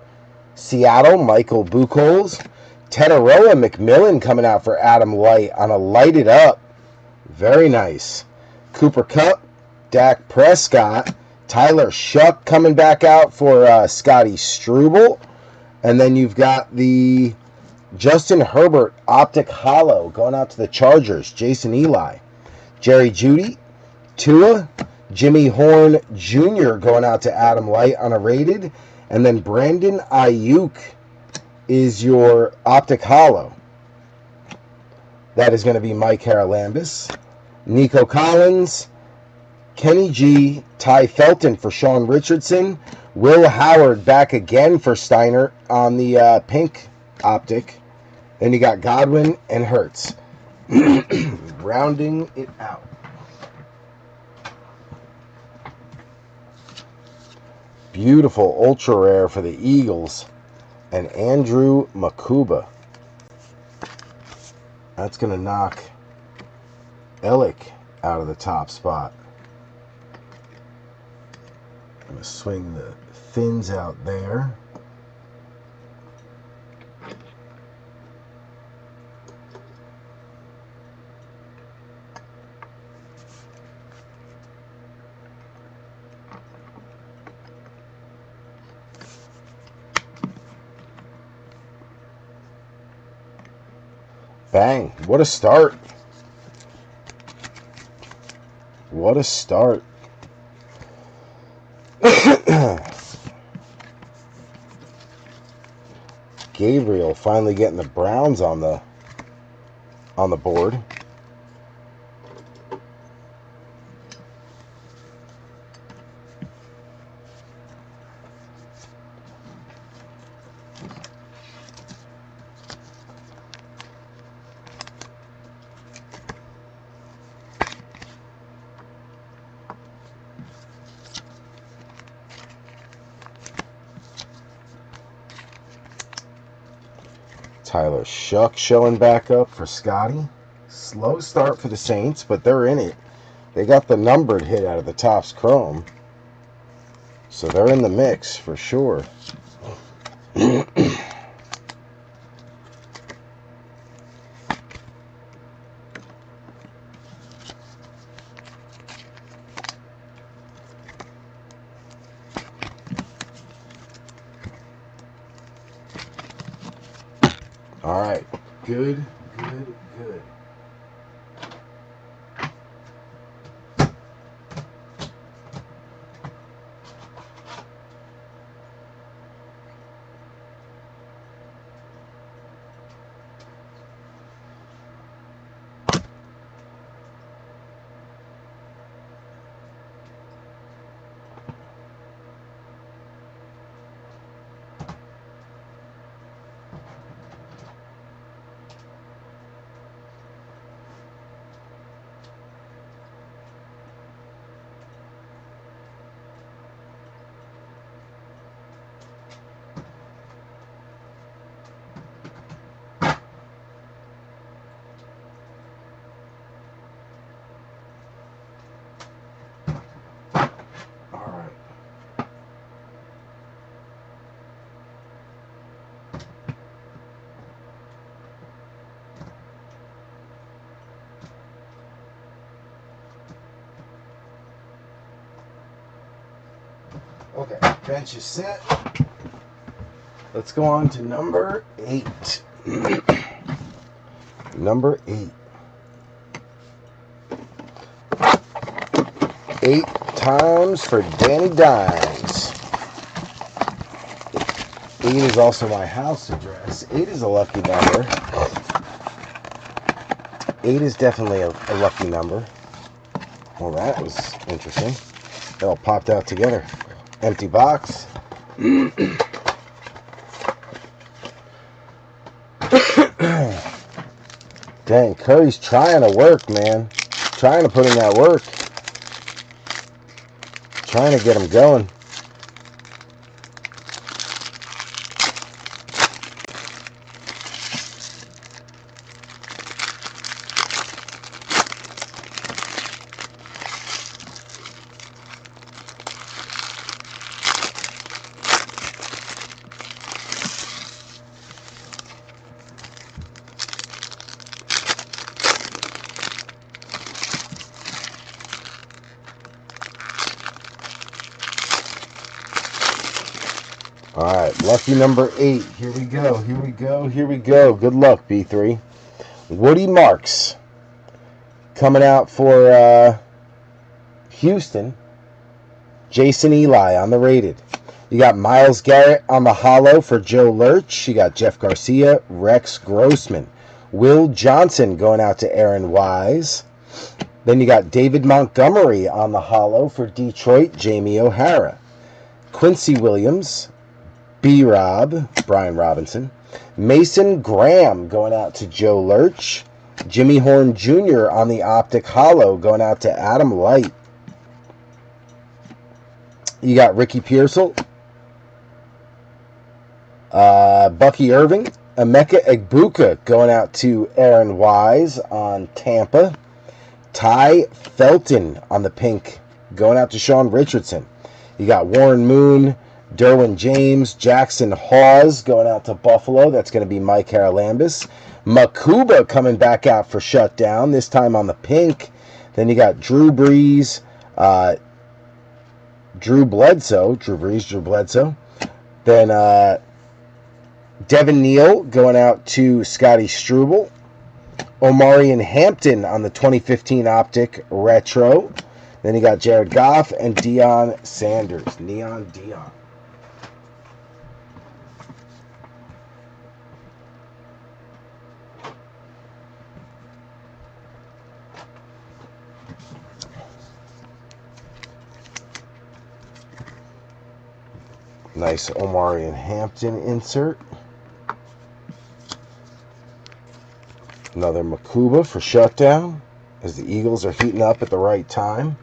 Seattle, Michael Buchholz. Tetaroa McMillan coming out for Adam Light on a lighted up. Very nice. Cooper Kupp, Dak Prescott, Tyler Shuck coming back out for Scotty Struble. And then you've got the Justin Herbert Optic Hollow going out to the Chargers, Jason Eli. Jerry Jeudy, Tua, Jimmy Horn Jr. going out to Adam Light on a rated. And then Brandon Ayuk is your Optic Hollow. That is going to be Mike Haralambis. Nico Collins, Kenny G, Ty Felton for Sean Richardson. Will Howard back again for Steiner on the pink Optic. Then you got Godwin and Hurts. Rounding it out. Beautiful ultra rare for the Eagles. And Andrew Makuba. That's going to knock Ellick out of the top spot. I'm going to swing the fins out there. Bang. What a start. What a start. Gabriel finally getting the Browns on the board. Tyler Shuck showing back up for Scotty. Slow start for the Saints, but they're in it. They got the numbered hit out of the Topps Chrome. So they're in the mix for sure. All right. Good, good, good. Bench is set. Let's go on to number 8. Number 8. 8 times for Danny Dimes. 8 is also my house address. 8 is a lucky number. 8 is definitely a lucky number. Well, that was interesting. It all popped out together. Empty box. Dang, Curry's trying to work, man. Trying to put in that work. Trying to get him going. Alright, lucky number 8. Here we go, here we go, here we go. Good luck, B3. Woody Marks coming out for Houston. Jason Eli on the rated. You got Myles Garrett on the hollow for Joe Lurch. You got Jeff Garcia, Rex Grossman. Will Johnson going out to Aaron Wise. Then you got David Montgomery on the hollow for Detroit, Jamie O'Hara. Quincy Williams, B-Rob, Brian Robinson. Mason Graham going out to Joe Lurch. Jimmy Horn Jr. on the Optic hollow going out to Adam Light. You got Ricky Pearsall, Bucky Irving, Emeka Egbuka going out to Aaron Wise on Tampa. Ty Felton on the pink going out to Sean Richardson. You got Warren Moon, Derwin James, Jackson Hawes going out to Buffalo. That's going to be Mike Haralambis. Makuba coming back out for shutdown, this time on the pink. Then you got Drew Brees, Drew Bledsoe. Then Devin Neal going out to Scotty Struble. Omarion Hampton on the 2015 Optic Retro. Then you got Jared Goff and Deion Sanders. Neon Deion. Nice Omarion Hampton insert. Another Makuba for shutdown as the Eagles are heating up at the right time.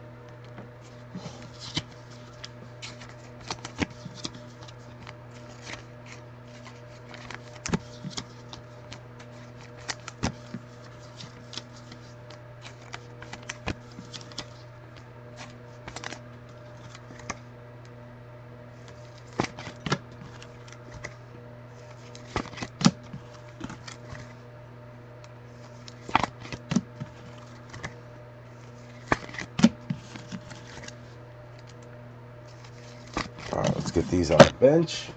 Alright, let's get these on the bench.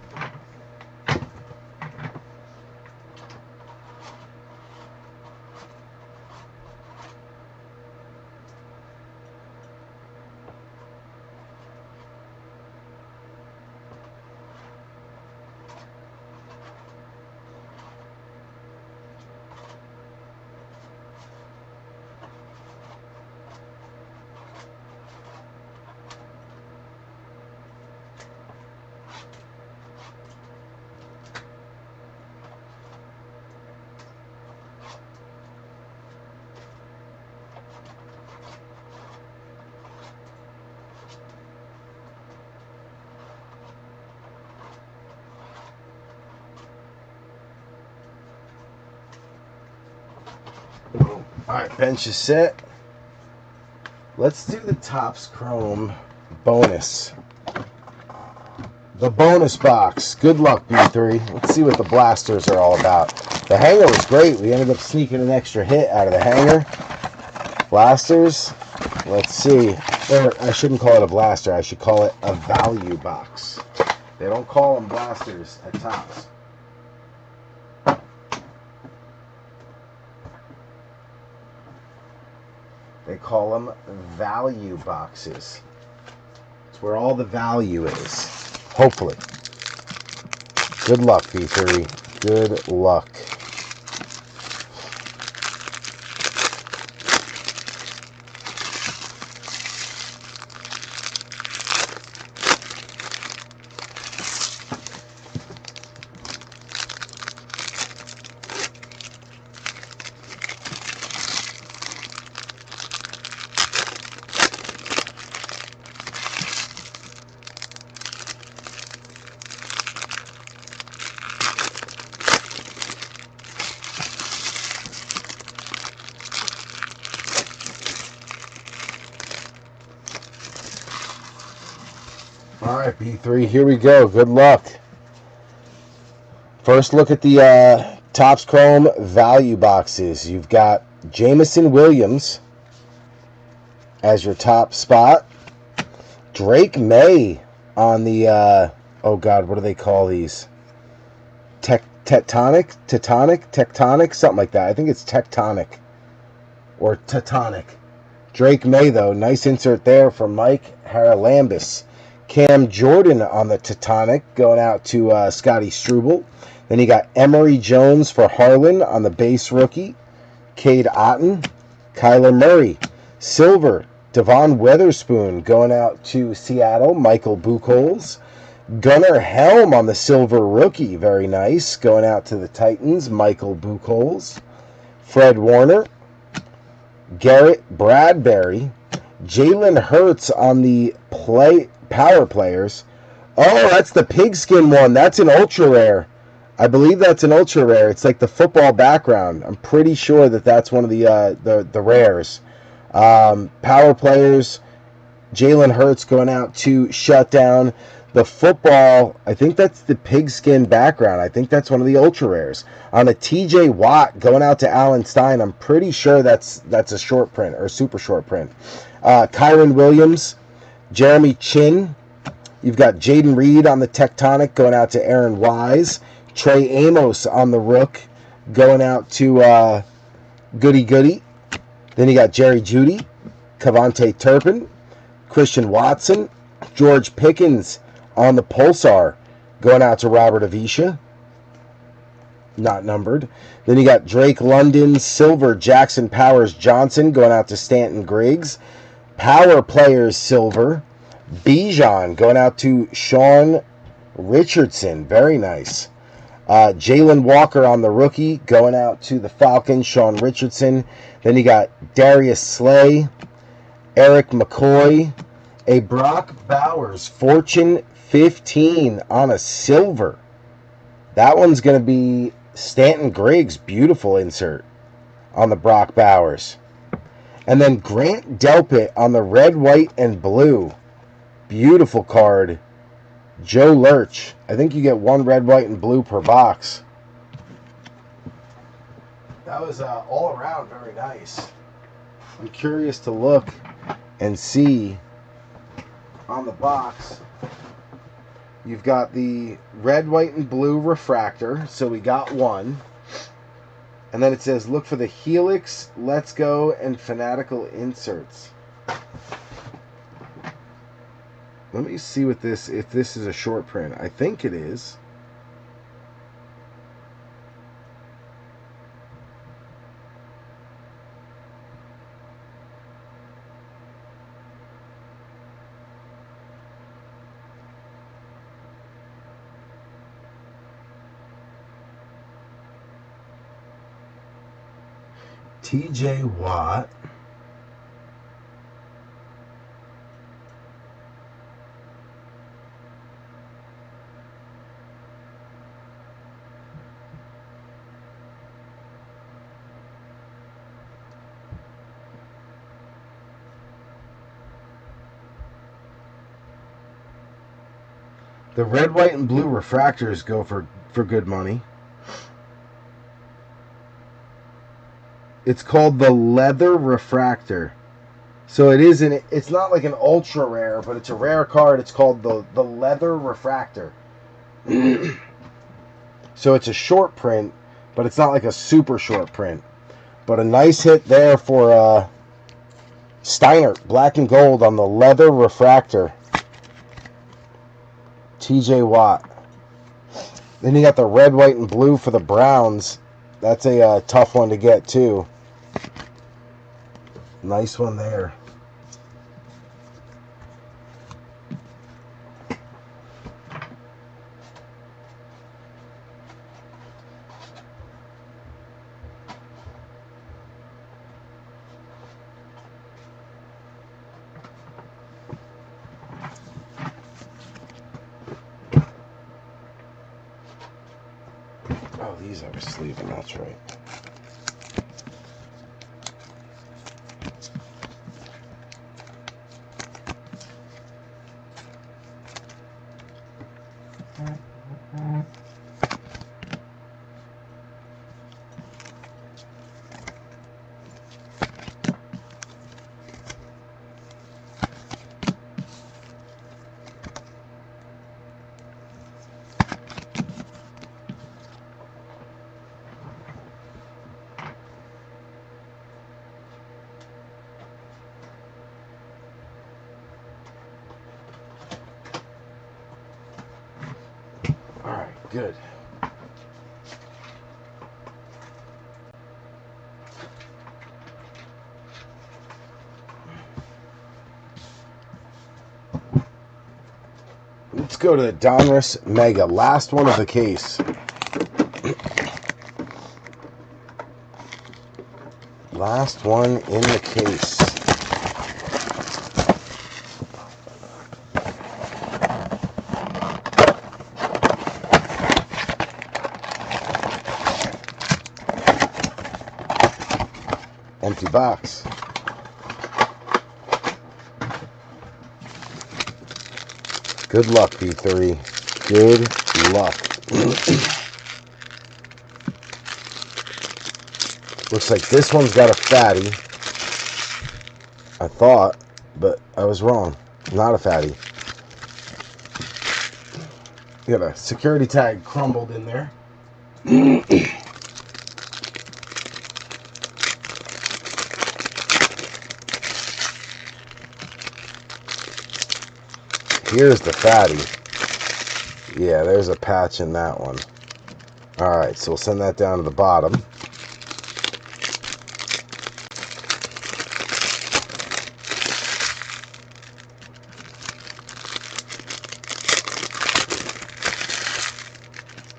Alright, bench is set. Let's do the Topps Chrome bonus. The bonus box. Good luck, B3. Let's see what the blasters are all about. The hanger was great. We ended up sneaking an extra hit out of the hanger. Blasters. Let's see. Or I shouldn't call it a blaster. I should call it a value box. They don't call them blasters at Topps. They call them value boxes. It's where all the value is. Hopefully. Good luck, B3. Good luck. All right, B3, here we go. Good luck. First look at the Topps Chrome value boxes. You've got Jamison Williams as your top spot. Drake May on the, oh God, what do they call these? Tectonic, something like that. I think it's Tectonic or Tectonic. Drake May, though, nice insert there from Mike Haralambis. Cam Jordan on the Tectonic, going out to Scotty Struble. Then you got Emery Jones for Harlan on the base rookie. Cade Otton, Kyler Murray. Silver, Devon Weatherspoon going out to Seattle. Michael Buchholz. Gunnar Helm on the silver rookie, very nice, going out to the Titans. Michael Buchholz. Fred Warner. Garrett Bradbury. Jalen Hurts on the power players. Oh, that's the pigskin one. That's an ultra rare. I believe that's an ultra rare. It's like the football background. I'm pretty sure that that's one of the rares. Power players. Jalen Hurts going out to shut down the football. I think that's the pigskin background. I think that's one of the ultra rares. On a TJ Watt going out to Alan Stein. I'm pretty sure that's a short print or super short print. Kyron Williams. Jeremy Chin. You've got Jaden Reed on the Tectonic going out to Aaron Wise. Trey Amos on the Rook going out to Goody Goody. Then you got Jerry Jeudy, Cavante Turpin, Christian Watson, George Pickens on the Pulsar going out to Robert Avisha. Not numbered. Then you got Drake London, Silver, Jackson Powers Johnson going out to Stanton Griggs. Power players silver. Bijan going out to Sean Richardson. Very nice. Jalen Walker on the rookie going out to the Falcons. Sean Richardson. Then you got Darius Slay. Eric McCoy. A Brock Bowers Fortune 15 on a silver. That one's going to be Stanton Griggs. Beautiful insert on the Brock Bowers. And then Grant Delpit on the red, white, and blue. Beautiful card. Joe Lurch. I think you get one red, white, and blue per box. That was all around very nice. I'm curious to look and see on the box. You've got the red, white, and blue refractor. So we got one. And then it says, look for the Helix, Let's Go, and Fanatical inserts. Let me see what this, if this is a short print. I think it is. TJ Watt. The red, white, and blue refractors go for good money. It's called the Leather Refractor. So it isn't. It's not like an ultra rare, but it's a rare card. It's called the Leather Refractor. So it's a short print, but it's not like a super short print. But a nice hit there for Steiner, black and gold on the leather refractor. TJ Watt. Then you got the red, white, and blue for the Browns. That's a tough one to get, too. Nice one there. Oh, these I was sleeving, that's right. All right, good. Let's go to the Donruss Mega, last one of the case. Last one in the case. Empty box. Good luck, B3. Good luck. Looks like this one's got a fatty. I thought, but I was wrong. Not a fatty. You got a security tag crumbled in there. Here's the fatty. Yeah, there's a patch in that one. Alright, so we'll send that down to the bottom.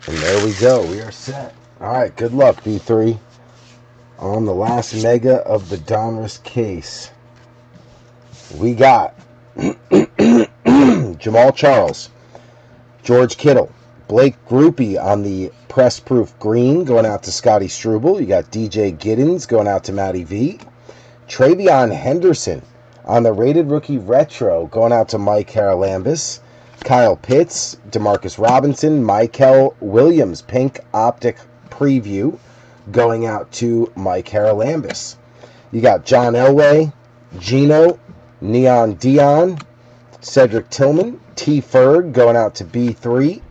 And there we go. We are set. Alright, good luck, B3. On the last mega of the Donruss case. We got Jamal Charles, George Kittle, Blake Groupie on the press proof green going out to Scotty Struble. You got DJ Giddens going out to Matty V. Travion Henderson on the rated rookie retro going out to Mike Haralambis. Kyle Pitts, Demarcus Robinson, Michael Williams pink Optic preview going out to Mike Haralambis. You got John Elway, Gino, Neon Dion, Cedric Tillman, T. Ferg going out to B3.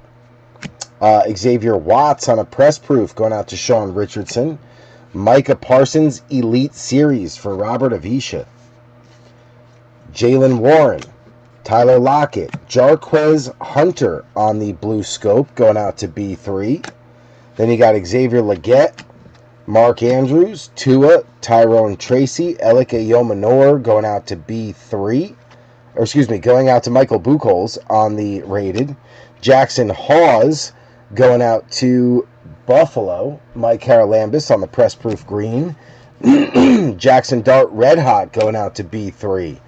Xavier Watts on a press proof going out to Sean Richardson. Micah Parsons Elite Series for Robert Avisha. Jalen Warren, Tyler Lockett, Jarquez Hunter on the blue scope going out to B3. Then you got Xavier Legette, Mark Andrews, Tua, Tyrone Tracy, Elika Yomanor going out to B3. Or excuse me, going out to Michael Buchholz on the rated. Jackson Hawes going out to Buffalo. Mike Haralambis on the press proof green. Jackson Dart Red Hot going out to B3.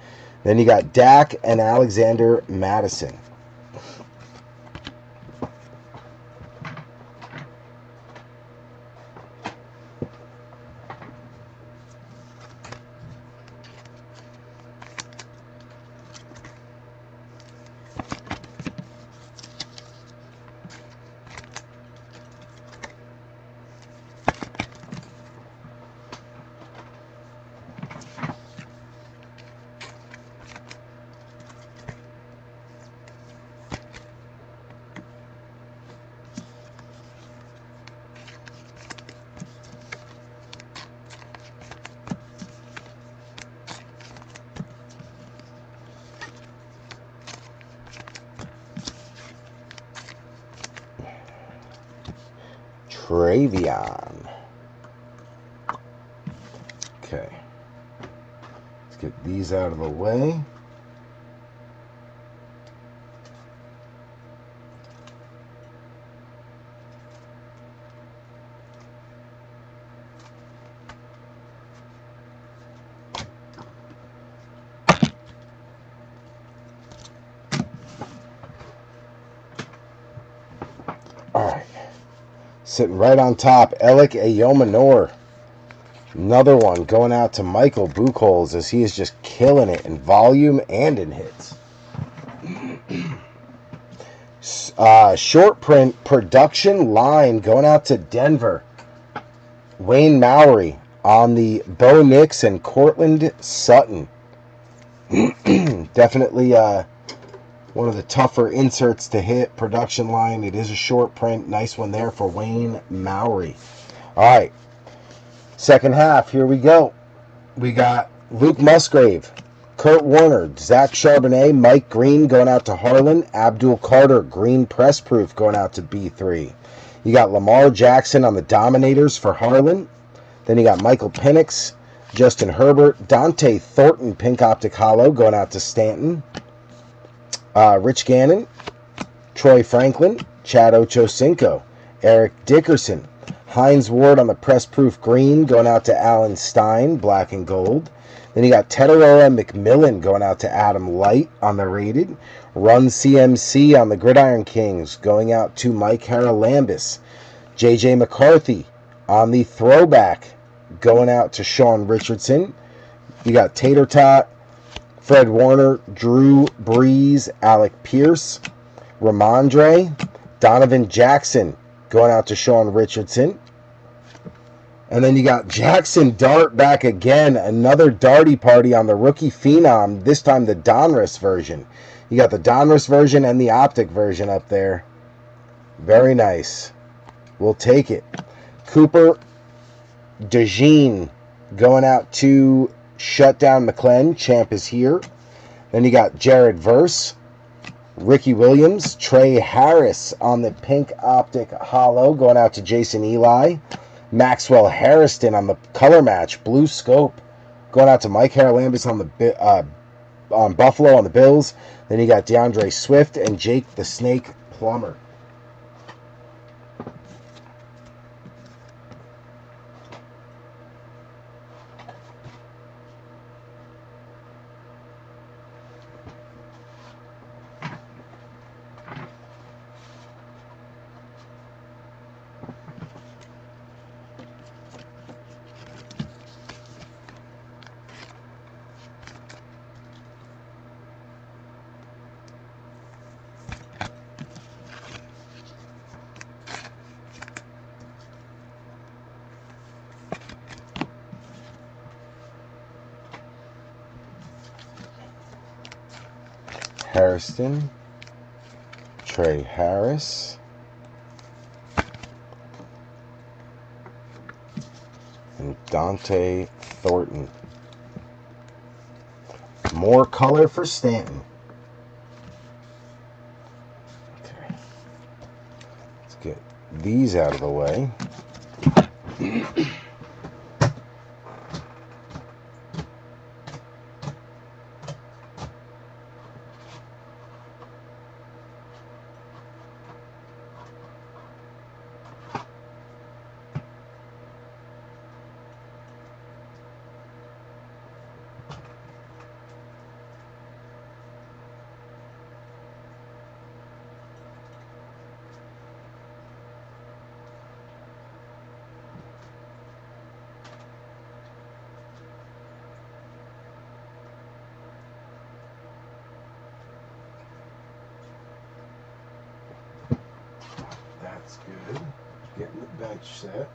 Then you got Dak and Alexander Madison. Travion. Okay. Let's get these out of the way. All right. Sitting right on top, Alec Ayomanor. Another one going out to Michael Buchholz as he is just killing it in volume and in hits. Short print production line going out to Denver. Wayne Mowry on the Bo Nix and Cortland Sutton. Definitely one of the tougher inserts to hit. Production line. It is a short print. Nice one there for Wayne Mowry. All right. Second half. Here we go. We got Luke Musgrave, Kurt Warner, Zach Charbonnet, Mike Green going out to Harlan, Abdul Carter, Green Press Proof going out to B3. You got Lamar Jackson on the Dominators for Harlan. Then you got Michael Penix, Justin Herbert, Dante Thornton, Pink Optic Hollow going out to Stanton. Rich Gannon, Troy Franklin, Chad Ochocinco, Eric Dickerson, Hines Ward on the Press Proof Green going out to Alan Stein, black and gold. Then you got Tedorora McMillan going out to Adam Light on the rated. Run CMC on the Gridiron Kings going out to Mike Haralambis. JJ McCarthy on the throwback going out to Sean Richardson. You got Tater Tot, Fred Warner, Drew Brees, Alec Pierce, Ramondre, Donovan Jackson going out to Sean Richardson. And then you got Jackson Dart back again. Another Darty party on the rookie phenom. This time the Donruss version. You got the Donruss version and the Optic version up there. Very nice. We'll take it. Cooper DeJean going out to Shutdown McClen. Champ is here. Then you got Jared Verse, Ricky Williams, Trey Harris on the Pink Optic Hollow going out to Jason Eli. Maxwell Harrison on the color match, Blue Scope, going out to Mike Haralambis on Buffalo on the Bills. Then you got DeAndre Swift and Jake the Snake Plummer. Harrison, Trey Harris, and Dante Thornton. More color for Stanton. Okay. Let's get these out of the way. That's good. Getting the bench set.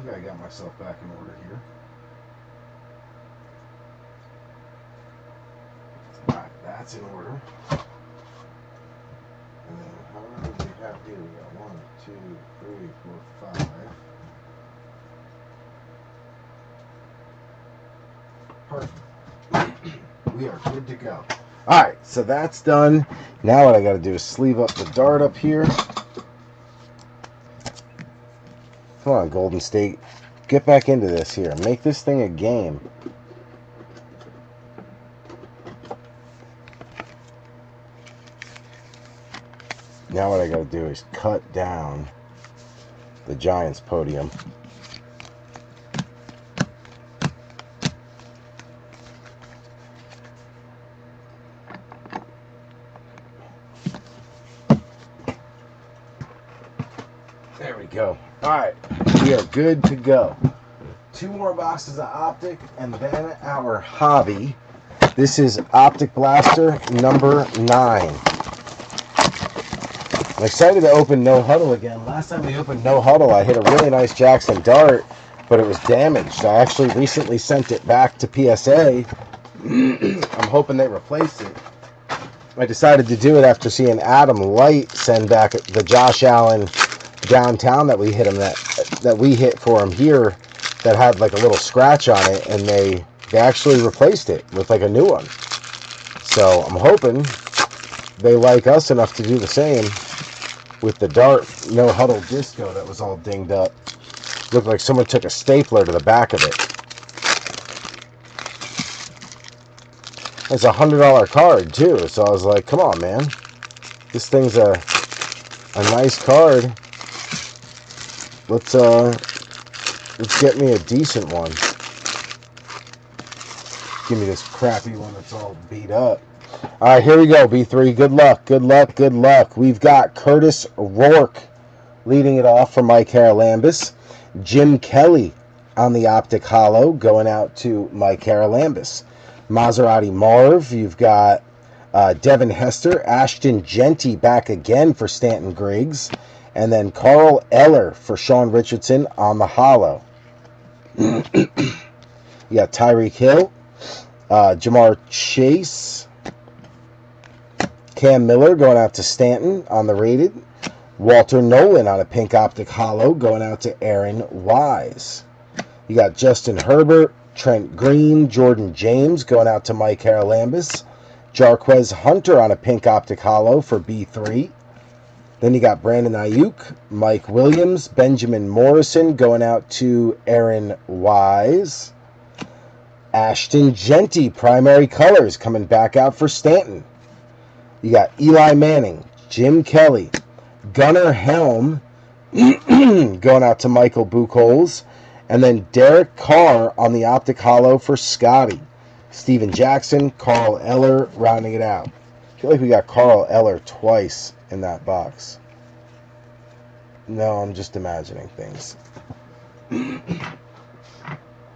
think I got myself back in order here. Alright, that's in order. And then how many do we have here? We got 1, 2, 3, 4, 5. Perfect. We are good to go. Alright, so that's done. Now what I gotta do is sleeve up the dart up here. Come on, Golden State. Get back into this here. Make this thing a game. Now what I gotta do is cut down the Giants podium. There we go. Alright, we are good to go. 2 more boxes of Optic, and then our hobby. This is Optic Blaster number 9. I'm excited to open No Huddle again. Last time we opened No Huddle, I hit a really nice Jackson dart, but it was damaged. I actually recently sent it back to PSA. I'm hoping they replaced it. I decided to do it after seeing Adam Light send back the Josh Allen downtown that we hit him that we hit for him here that had like a little scratch on it, and they actually replaced it with like a new one. So I'm hoping they like us enough to do the same with the dart No Huddle disco that was all dinged up. Looked like someone took a stapler to the back of it. It's a $100 card too, so I was like, come on, man, this thing's a nice card. Let's get me a decent one. Give me this crappy one that's all beat up. All right, here we go, B3. Good luck, good luck, good luck. We've got Curtis Rourke leading it off for Mike Haralambis. Jim Kelly on the Optic Hollow going out to Mike Haralambis. Maserati Marv, you've got Devin Hester. Ashton Genty back again for Stanton Griggs. And then Carl Eller for Sean Richardson on the Hollow. You got Tyreek Hill, Jamar Chase, Cam Miller going out to Stanton on the rated. Walter Nolan on a pink Optic Hollow going out to Aaron Wise. You got Justin Herbert, Trent Green, Jordan James going out to Mike Haralambis. Jarquez Hunter on a pink Optic Hollow for B3. Then you got Brandon Ayuk, Mike Williams, Benjamin Morrison going out to Aaron Wise. Ashton Genty, primary colors, coming back out for Stanton. You got Eli Manning, Jim Kelly, Gunnar Helm going out to Michael Buchholz. And then Derek Carr on the Optic Hollow for Scotty. Steven Jackson, Carl Eller rounding it out. I feel like we got Carl Eller twice in that box. No, I'm just imagining things.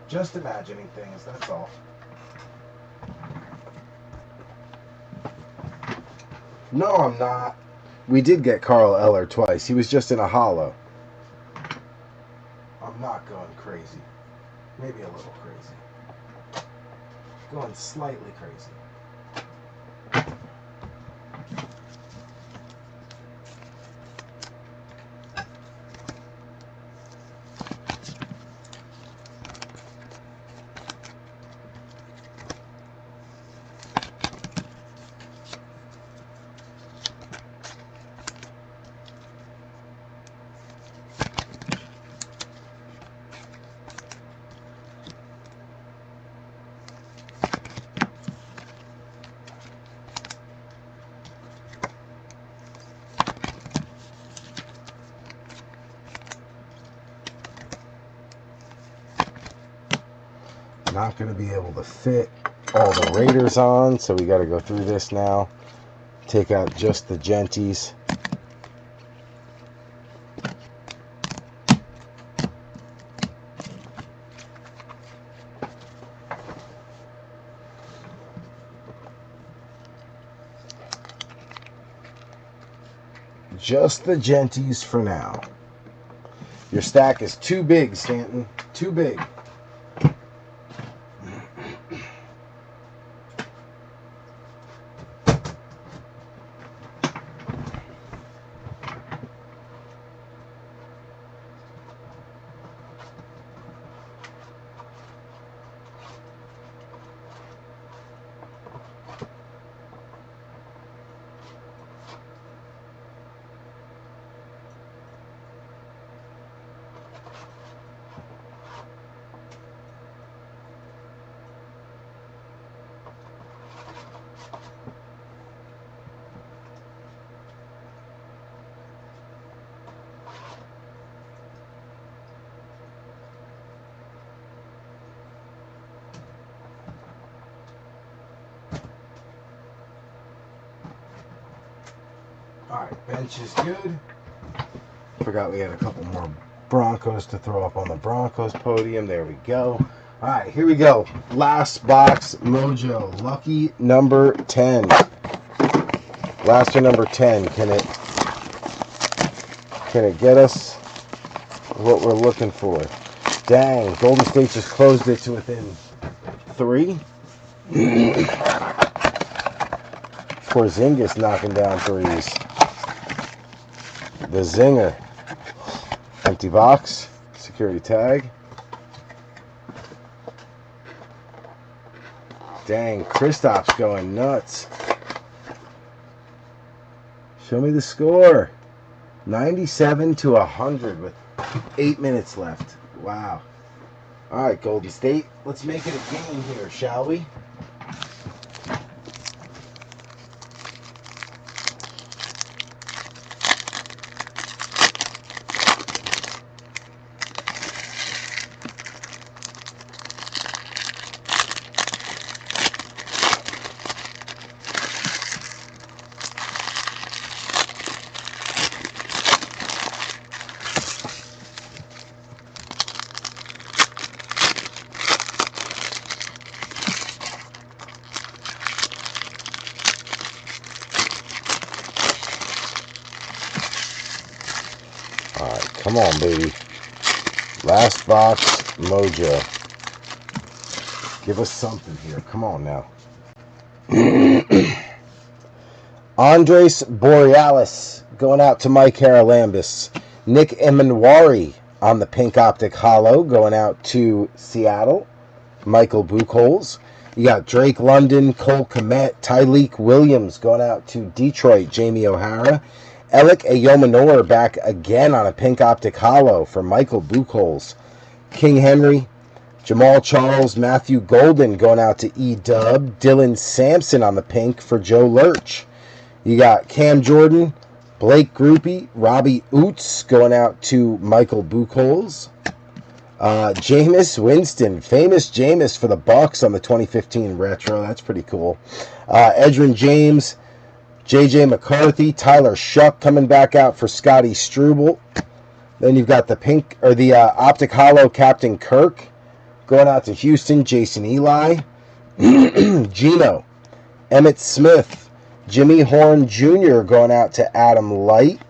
Just imagining things, that's all. No, I'm not. We did get Carl Eller twice. He was just in a hollow. I'm not going crazy. Maybe a little crazy. Going slightly crazy. Not going to be able to fit all the Raiders on, so we got to go through this now. Take out just the Genties. Just the Genties for now. Your stack is too big, Stanton. Too big. Alright, bench is good. Forgot we had a couple more Broncos to throw up on the Broncos podium. There we go. Alright, here we go. Last box mojo. Lucky number 10. Laster number 10. Can it get us what we're looking for? Dang, Golden State just closed it to within 3. Porzingis knocking down threes. The zinger. Empty box. Security tag. Dang, Kristaps going nuts. Show me the score. 97-100 with 8 minutes left. Wow. Alright, Golden State. Let's make it a game here, shall we? Alright, come on, baby. Last box, mojo. Give us something here. Come on now. Andres Borealis going out to Mike Haralambis. Nick Emanwari on the pink Optic Hollow going out to Seattle. Michael Buchholz. You got Drake London, Cole Kmet, Tyleek Williams going out to Detroit. Jamie O'Hara. Alec Ayomanor back again on a pink Optic Hollow for Michael Buchholz. King Henry, Jamal Charles, Matthew Golden going out to E-Dub. Dylan Sampson on the pink for Joe Lurch. You got Cam Jordan, Blake Groupie, Robbie Oots going out to Michael Buchholz. Jameis Winston, famous Jameis for the Bucks on the 2015 retro. That's pretty cool. Edgerrin James, JJ McCarthy, Tyler Shuck coming back out for Scotty Struble. Then you've got the pink or the Optic Hollow Captain Kirk going out to Houston. Jason Eli, Gino, Emmett Smith, Jimmy Horn Jr. going out to Adam Light.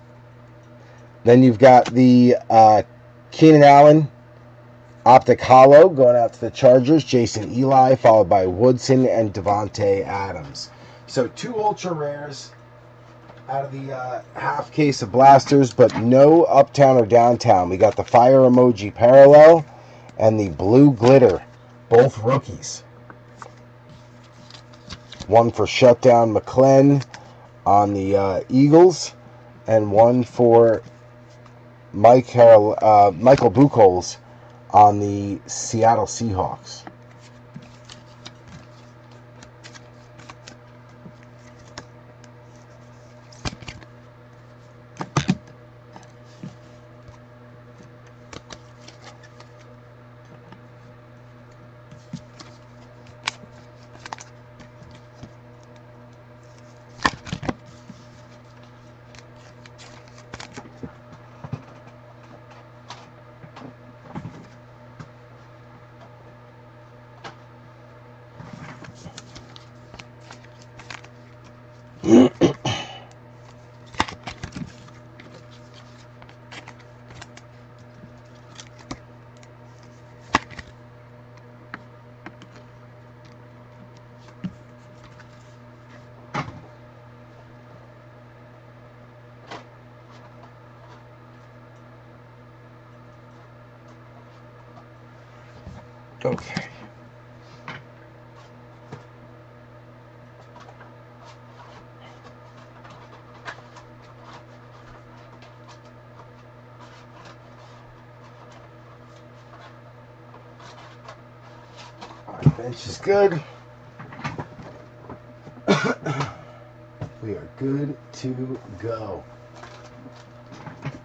Then you've got the Keenan Allen Optic Hollow going out to the Chargers. Jason Eli, followed by Woodson and Devontae Adams. So 2 ultra rares out of the half case of blasters, but no uptown or downtown. We got the fire emoji parallel and the blue glitter, both rookies. One for Shutdown McClenn on the Eagles, and one for Michael Buchholz on the Seattle Seahawks. Okay. Our bench is good. We are good to go.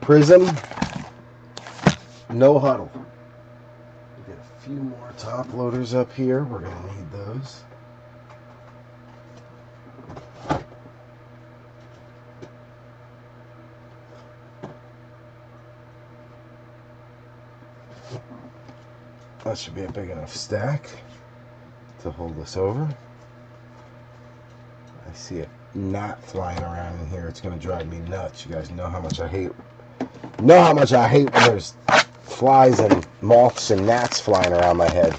Prizm, no huddle. We got a few more top loaders up here. We're going to need those. That should be a big enough stack to hold us over. I see a gnat flying around in here. It's going to drive me nuts. You guys know how much I hate. When there's flies and moths and gnats flying around my head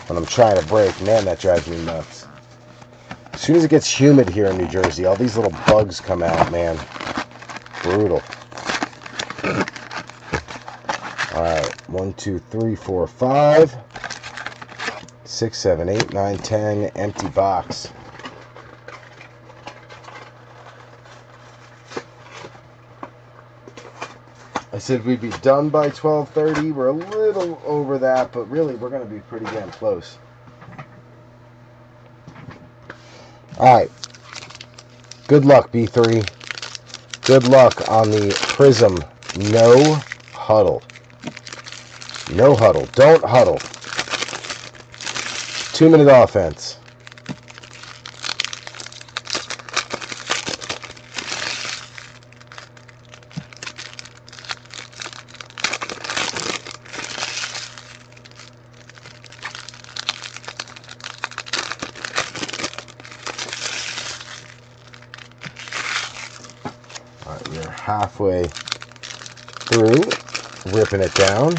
when I'm trying to break. Man, that drives me nuts. As soon as it gets humid here in New Jersey, all these little bugs come out, man. Brutal. Alright, 1, 2, 3, 4, 5, 6, 7, 8, 9, 10, empty box. I said we'd be done by 12:30. We're a little over that, but really we're going to be pretty damn close. Alright, good luck, B3. Good luck on the Prizm No Huddle. No huddle. Don't huddle. 2-minute offense. All right, we're halfway through, ripping it down.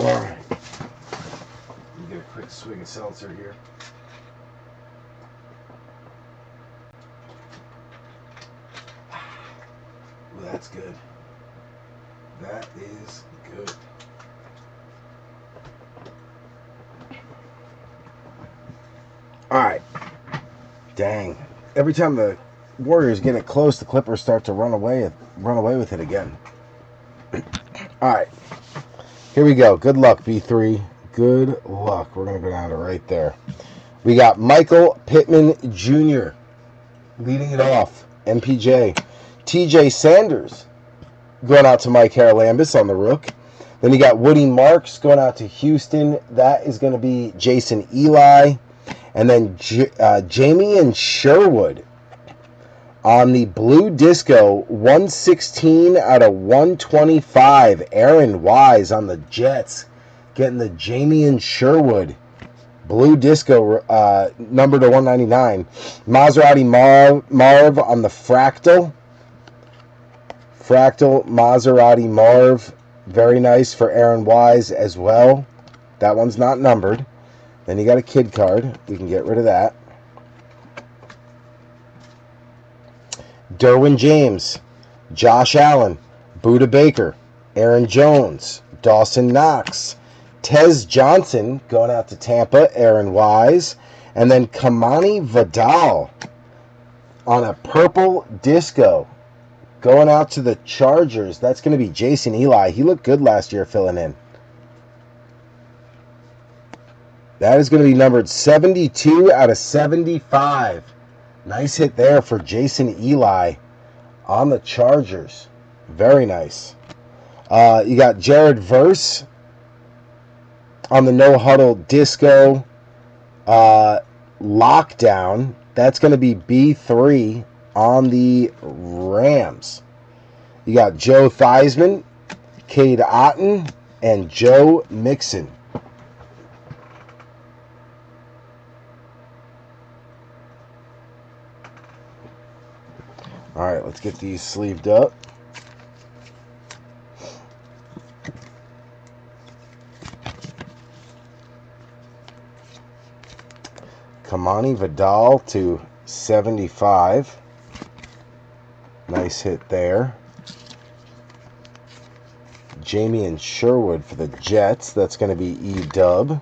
Alright. Let me get a quick swig of seltzer here. Well, that's good. That is good. Alright. Dang. Every time the Warriors get it close, the Clippers start to run away with it again. Alright. Here we go. Good luck, B3. Good luck. We're going to go down to right there. We got Michael Pittman Jr. leading it off. MPJ. TJ Sanders going out to Mike Haralambis on the Rook. Then you got Woody Marks going out to Houston. That is going to be Jason Eli. And then Jamie and Sherwood on the Blue Disco, 116 out of 125. Aaron Wise on the Jets, getting the Jamie and Sherwood Blue Disco number to 199. Maserati Marv on the Fractal. Fractal Maserati Marv. Very nice for Aaron Wise as well. That one's not numbered. Then you got a kid card. We can get rid of that. Derwin James, Josh Allen, Buda Baker, Aaron Jones, Dawson Knox, Tez Johnson going out to Tampa, Aaron Wise, and then Kamani Vidal on a purple disco going out to the Chargers. That's going to be Jason Eli. He looked good last year filling in. That is going to be numbered 72 out of 75. Nice hit there for Jason Eli on the Chargers. Very nice. You got Jared Verse on the No Huddle Disco Lockdown. That's going to be B3 on the Rams. You got Joe Theismann, Cade Otton, and Joe Mixon. Alright, let's get these sleeved up. Kamani Vidal to 75. Nice hit there. Jamie and Sherwood for the Jets. That's going to be E-Dub.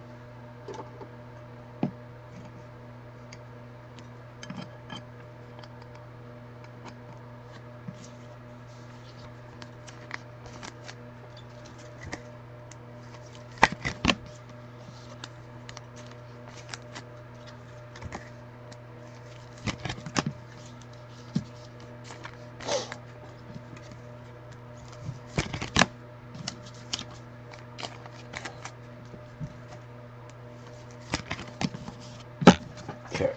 Okay.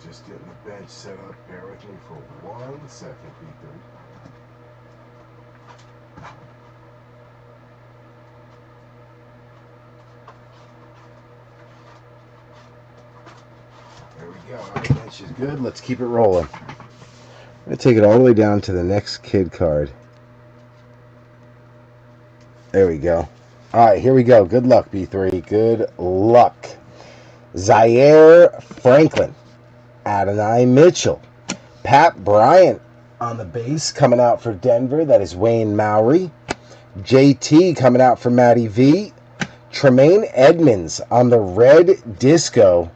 Just getting the bench set up. Bear with me for 1 second, Ethan. There we go. Our bench is good. Let's keep it rolling. I'm going to take it all the way down to the next kid card. There we go. All right, here we go. Good luck, B3. Good luck. Zaire Franklin. Adonai Mitchell. Pat Bryant on the base coming out for Denver. That is Wayne Mowry. JT coming out for Matty V. Tremaine Edmonds on the red disco.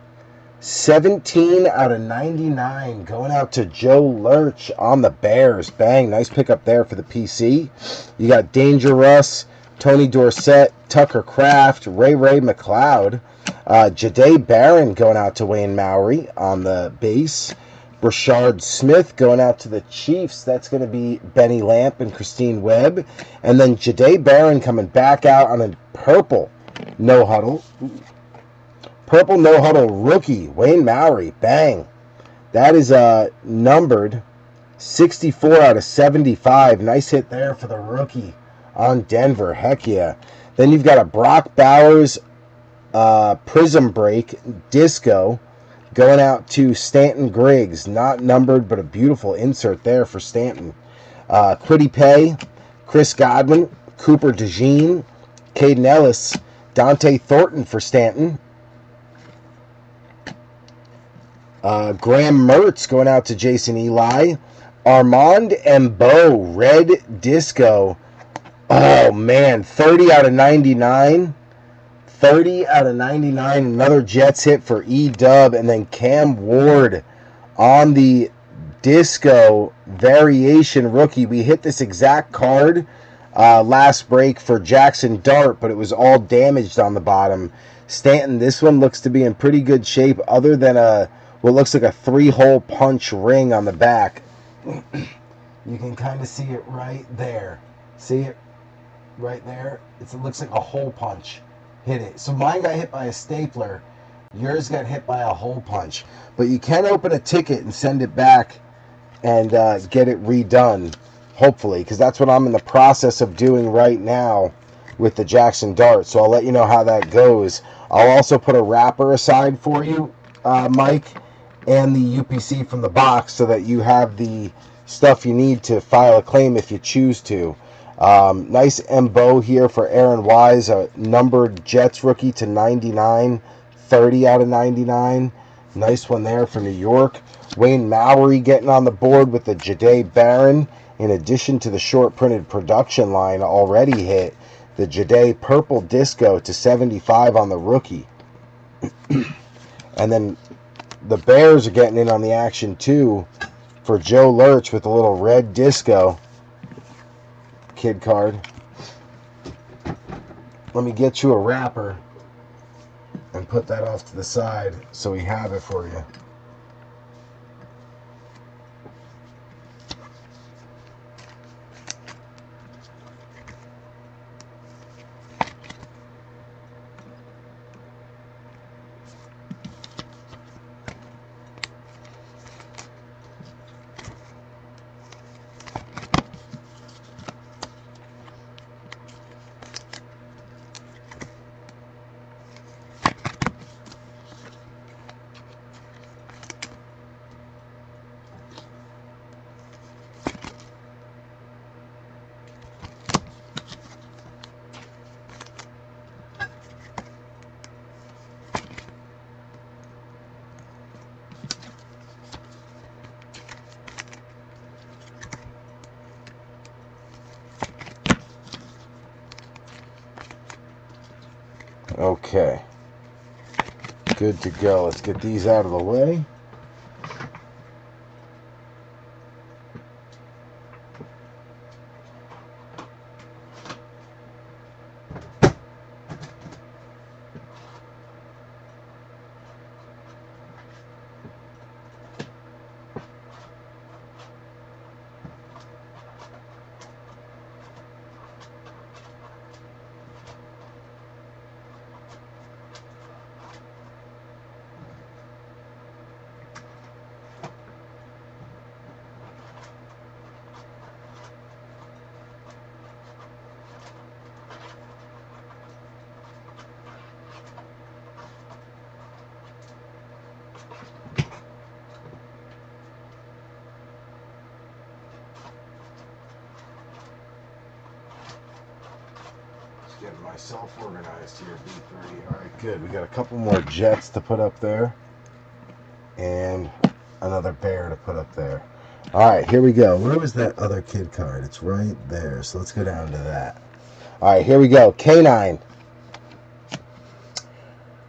17 out of 99 going out to Joe Lurch on the Bears. Bang. Nice pickup there for the PC. You got Donruss, Tony Dorsett, Tucker Kraft, Ray McLeod. Jahdae Barron going out to Wayne Mowry on the base. Brashard Smith going out to the Chiefs. That's going to be Benny Lamp and Christine Webb. And then Jahdae Barron coming back out on a purple no huddle. Purple no huddle rookie, Wayne Mowry. Bang. That is numbered 64 out of 75. Nice hit there for the rookie on Denver. Heck yeah. Then you've got a Brock Bowers Prizm break disco going out to Stanton Griggs. Not numbered, but a beautiful insert there for Stanton. Quiddy Pay, Chris Godwin, Cooper DeJean, Caden Ellis, Dante Thornton for Stanton. Graham Mertz going out to Jason Eli. Armand Embo, red disco. Oh, man, 30 out of 99. 30 out of 99. Another Jets hit for E-Dub. And then Cam Ward on the disco variation rookie. We hit this exact card last break for Jackson Dart, but it was all damaged on the bottom. Stanton, this one looks to be in pretty good shape other than what looks like a 3-hole punch ring on the back. You can kind of see it right there. See it right there? It looks like a hole punch hit it. So mine got hit by a stapler. Yours got hit by a hole punch. But you can open a ticket and send it back and get it redone, hopefully, because that's what I'm in the process of doing right now with the Jackson Dart. So I'll let you know how that goes. I'll also put a wrapper aside for you, Mike, and the UPC from the box so that you have the stuff you need to file a claim if you choose to. Nice Embo here for Aaron Wise, a numbered Jets rookie to 99, 30 out of 99. Nice one there for New York. Wayne Mowry getting on the board with the Jahdae Barron, in addition to the short printed production line already hit. The Jahdae purple disco to 75 on the rookie. And then the Bears are getting in on the action too for Joe Lurch with a little red disco kid card. Let me get you a wrapper and put that off to the side so we have it for you. Okay. Good to go. Let's get these out of the way. Getting myself organized here, B3. All right, good. We got a couple more Jets to put up there. And another bear to put up there. All right, here we go. Where was that other kid card? It's right there. So let's go down to that. All right, here we go. K9.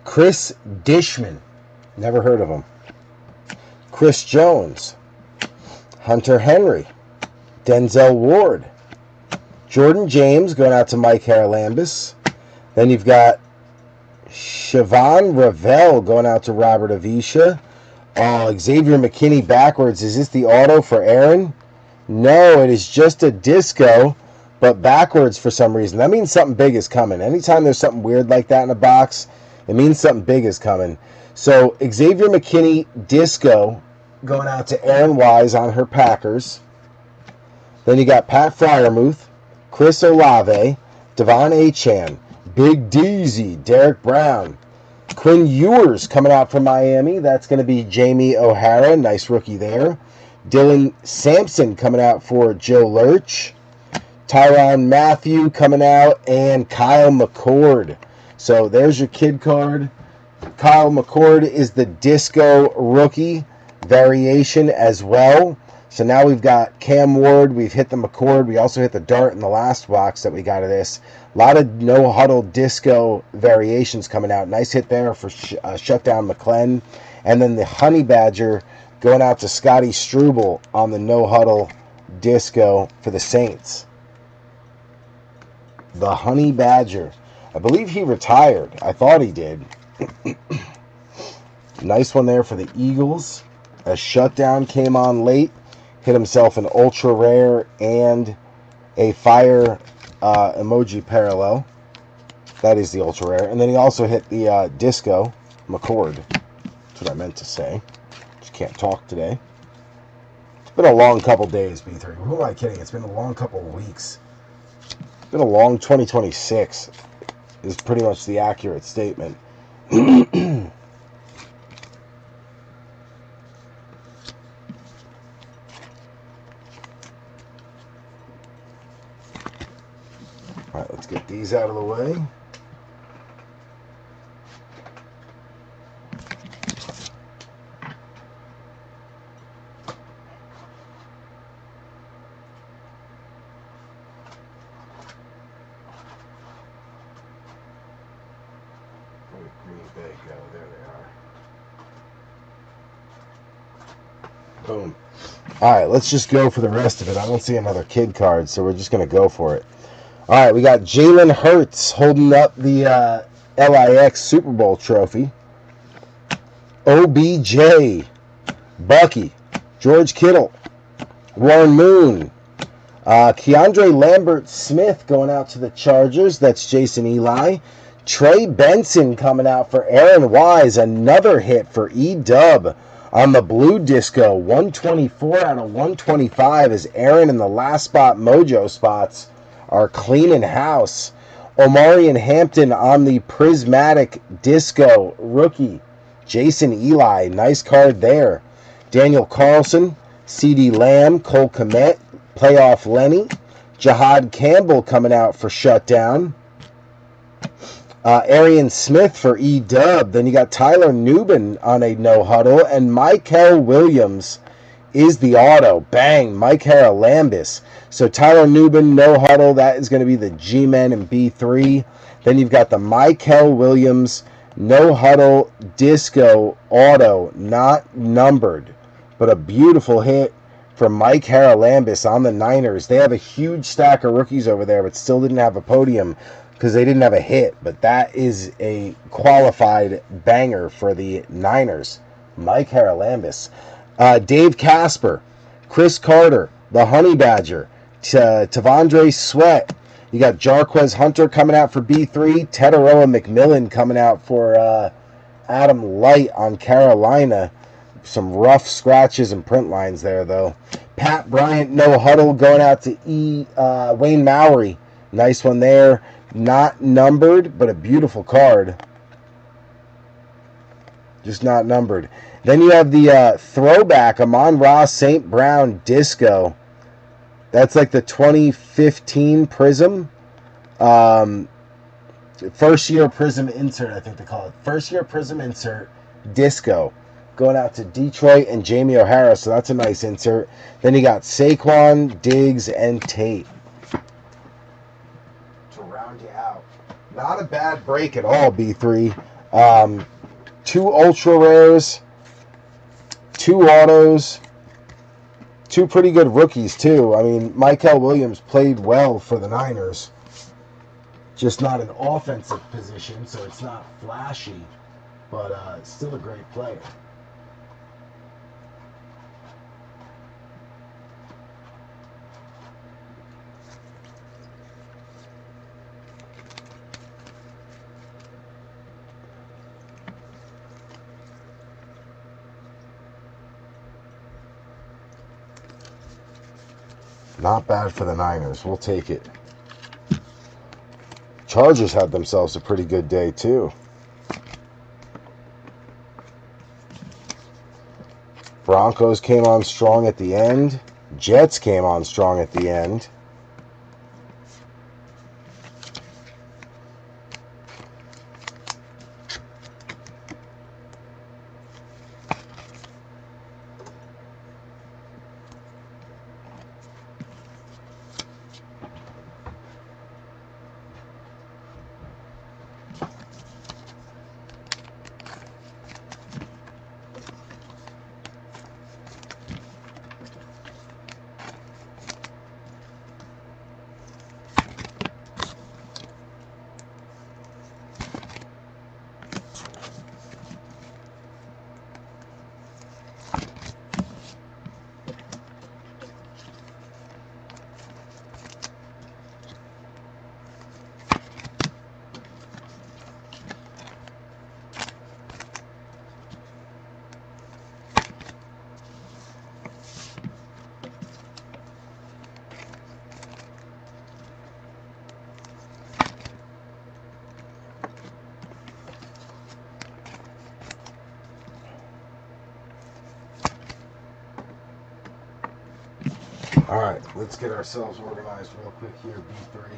Chris Dishman. Never heard of him. Chris Jones. Hunter Henry. Denzel Ward. Jordan James going out to Mike Haralambis. Then you've got Siobhan Ravel going out to Robert Avisha. Xavier McKinney backwards. Is this the auto for Aaron? No, it is just a disco, but backwards for some reason. That means something big is coming. Anytime there's something weird like that in a box, it means something big is coming. So Xavier McKinney disco going out to Aaron Wise on her Packers. Then you got Pat Fryermuth, Chris Olave, Devon Achane, Big Deezy, Derek Brown, Quinn Ewers coming out from Miami. That's going to be Jamie O'Hara. Nice rookie there. Dylan Sampson coming out for Joe Lurch. Tyrann Mathieu coming out. And Kyle McCord. So there's your kid card. Kyle McCord is the disco rookie variation as well. So now we've got Cam Ward. We've hit the McCord. We also hit the dart in the last box that we got of this. A lot of no-huddle disco variations coming out. Nice hit there for Shutdown McClenn. And then the Honey Badger going out to Scotty Struble on the no-huddle disco for the Saints. The Honey Badger. I believe he retired. I thought he did. Nice one there for the Eagles. A Shutdown came on late. Hit himself an ultra rare and a fire emoji parallel. That is the ultra rare. And then he also hit the disco McCord. That's what I meant to say. Just can't talk today. It's been a long couple days, B3. Who am I kidding? It's been a long couple of weeks. It's been a long 2026 is pretty much the accurate statement. All right, let's get these out of the way. Where did Green Bay go? There they are. Boom. All right, let's just go for the rest of it. I don't see another kid card, so we're just going to go for it. All right, we got Jalen Hurts holding up the LIX Super Bowl trophy. OBJ, Bucky, George Kittle, Warren Moon, Keandre Lambert-Smith going out to the Chargers. That's Jason Eli. Trey Benson coming out for Aaron Wise. Another hit for E-Dub on the blue disco. 124 out of 125 as Aaron in the last spot mojo spots are cleaning house. Omarion Hampton on the prismatic disco rookie. Jason Eli, nice card there. Daniel Carlson, CeeDee Lamb, Cole Kmet, playoff Lenny. Jahad Campbell coming out for Shutdown. Arian Smith for E-Dub. Then you got Tyler Nubin on a no-huddle. And Michael Williams is the auto. Bang, Mike Haralambis. So Tyler Newbin, no huddle. That is going to be the G-Men in B3. Then you've got the Michael Williams, no huddle, disco, auto, not numbered. But a beautiful hit from Mike Haralambis on the Niners. They have a huge stack of rookies over there, but still didn't have a podium because they didn't have a hit. But that is a qualified banger for the Niners. Mike Haralambis. Dave Casper, Chris Carter, the Honey Badger, Tavondre Sweat. You got Jarquez Hunter coming out for B3, Tetaroa McMillan coming out for Adam Light on Carolina. Some rough scratches and print lines there, though. Pat Bryant, no huddle, going out to Wayne Mowry. Nice one there. Not numbered, but a beautiful card. Just not numbered. Then you have the throwback, Amon-Ra St. Brown Disco. That's like the 2015 Prizm. First year Prizm insert, I think they call it. First year Prizm insert, Disco. Going out to Detroit and Jamie O'Hara, so that's a nice insert. Then you got Saquon, Diggs, and Tate to round you out. Not a bad break at all, B3. 2 ultra rares, 2 autos, 2 pretty good rookies, too. I mean, Michael Williams played well for the Niners. Just not an offensive position, so it's not flashy, but still a great player. Not bad for the Niners. We'll take it. Chargers had themselves a pretty good day, too. Broncos came on strong at the end. Jets came on strong at the end. All right, let's get ourselves organized real quick here, B3.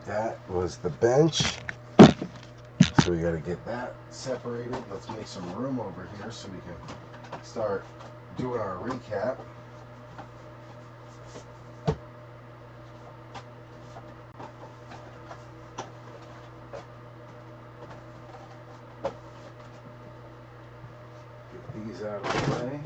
That was the bench. So we got to get that separated. Let's make some room over here so we can start doing our recap. these out of the way.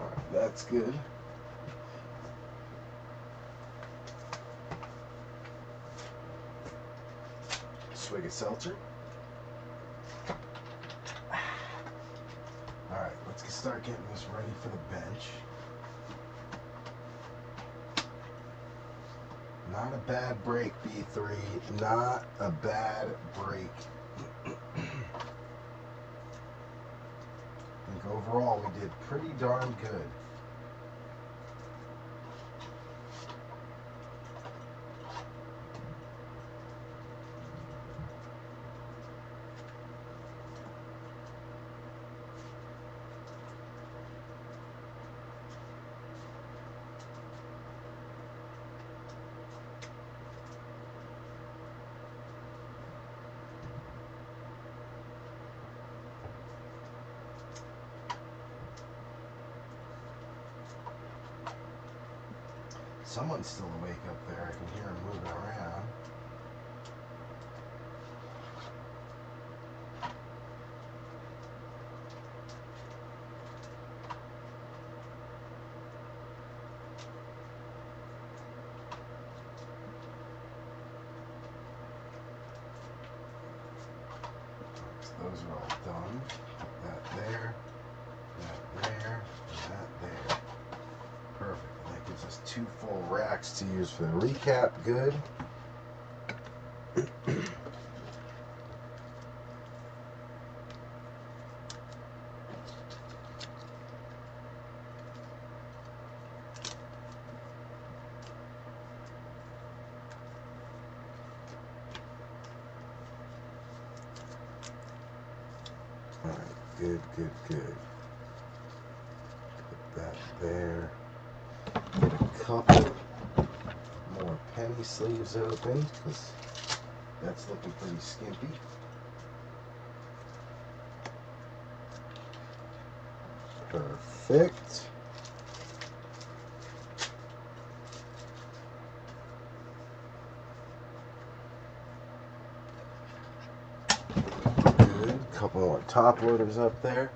Alright, that's good. Swig of seltzer. Alright, let's start getting this ready for the bench. Not a bad break, B3. Not a bad break. I think overall we did pretty darn good. Someone's still awake up there. I can hear him moving around. So those are all done. That there, that there, that there. Perfect. And that gives us 2 full racks to use for the recap. Good. Alright, good, good, good. Put that there. Get a couple more penny sleeves open because that's looking pretty skimpy. Perfect. Good. Couple more top loaders up there.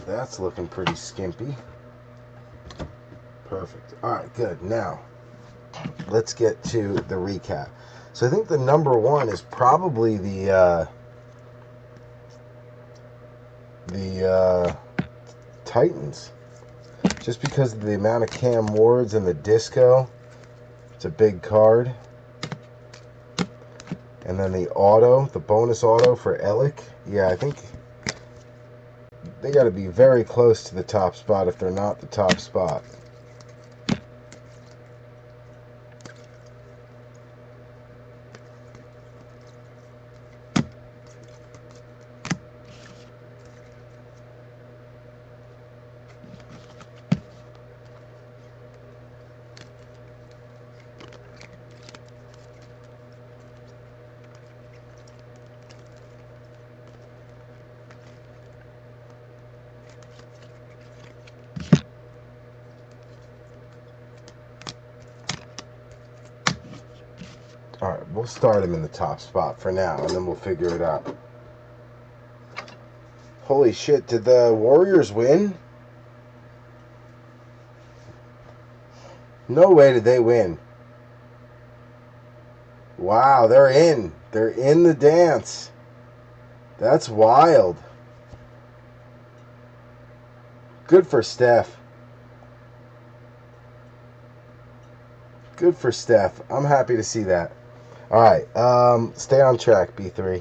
That's looking pretty skimpy. Perfect. Alright, good. Now, let's get to the recap. So I think the number one is probably the Titans. Just because of the amount of Cam Wards and the disco. It's a big card. And then the auto, the bonus auto for Elick. Yeah, I think they got to be very close to the top spot if they're not the top spot. Alright, we'll start him in the top spot for now, and then we'll figure it out. Holy shit, did the Warriors win? No way did they win. Wow, they're in. They're in the dance. That's wild. Good for Steph. Good for Steph. I'm happy to see that. Alright, stay on track, B3.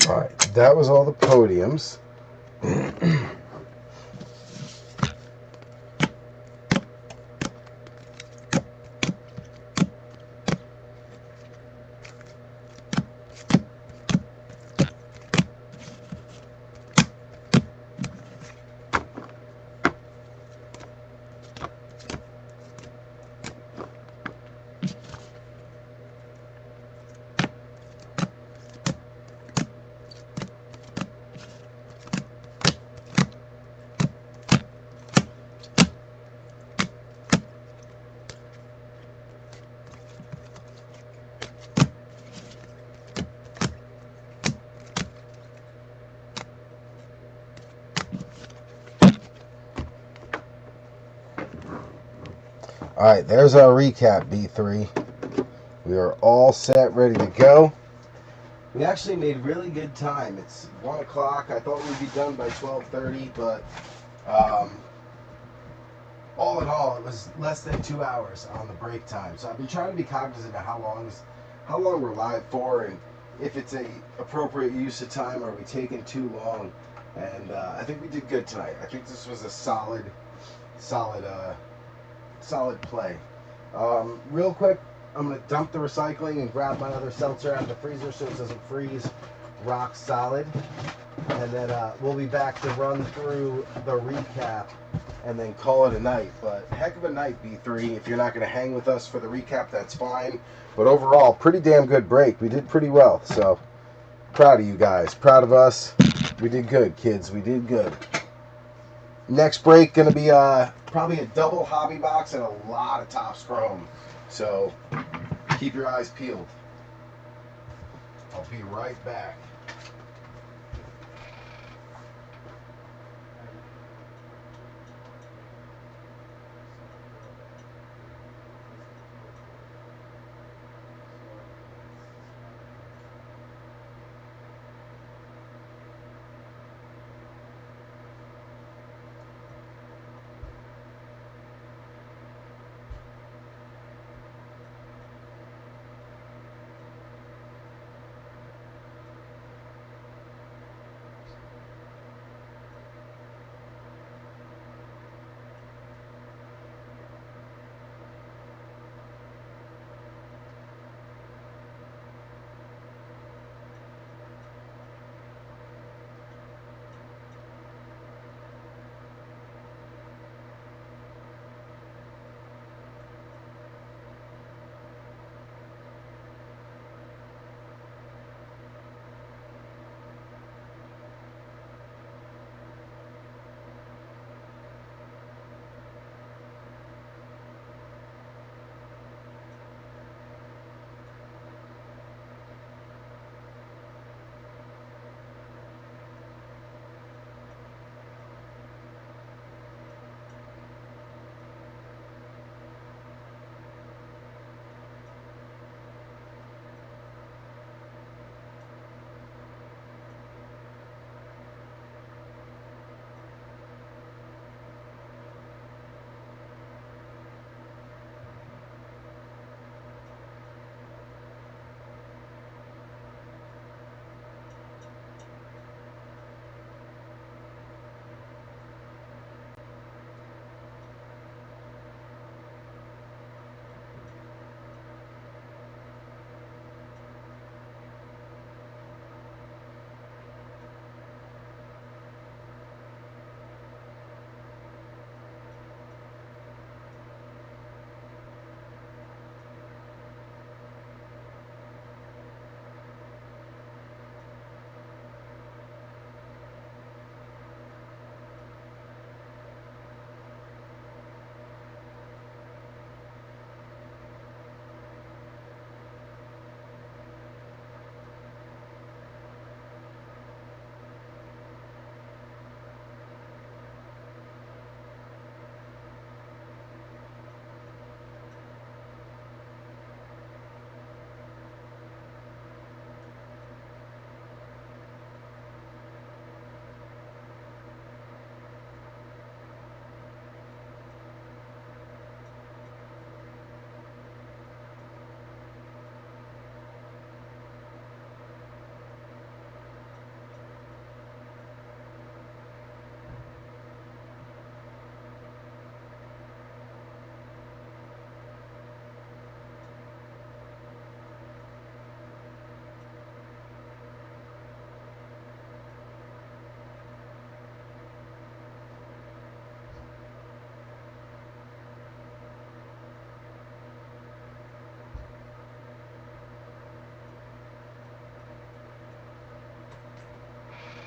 All right, that was all the podiums. All right, there's our recap, B3. We are all set, ready to go. We actually made really good time. It's 1 o'clock. I thought we'd be done by 12:30, but all in all, it was less than 2 hours on the break time. So I've been trying to be cognizant of how long we're live for, and if it's a appropriate use of time. Are we taking too long? And I think we did good tonight. I think this was a solid play. Real quick, I'm going to dump the recycling and grab my other seltzer out of the freezer so it doesn't freeze rock solid. And then we'll be back to run through the recap and then call it a night. But heck of a night, B3. If you're not going to hang with us for the recap, that's fine. But overall, pretty damn good break. We did pretty well. So proud of you guys. Proud of us. We did good, kids. We did good. Next break going to be probably a double hobby box and a lot of Topps Chrome. So keep your eyes peeled. I'll be right back.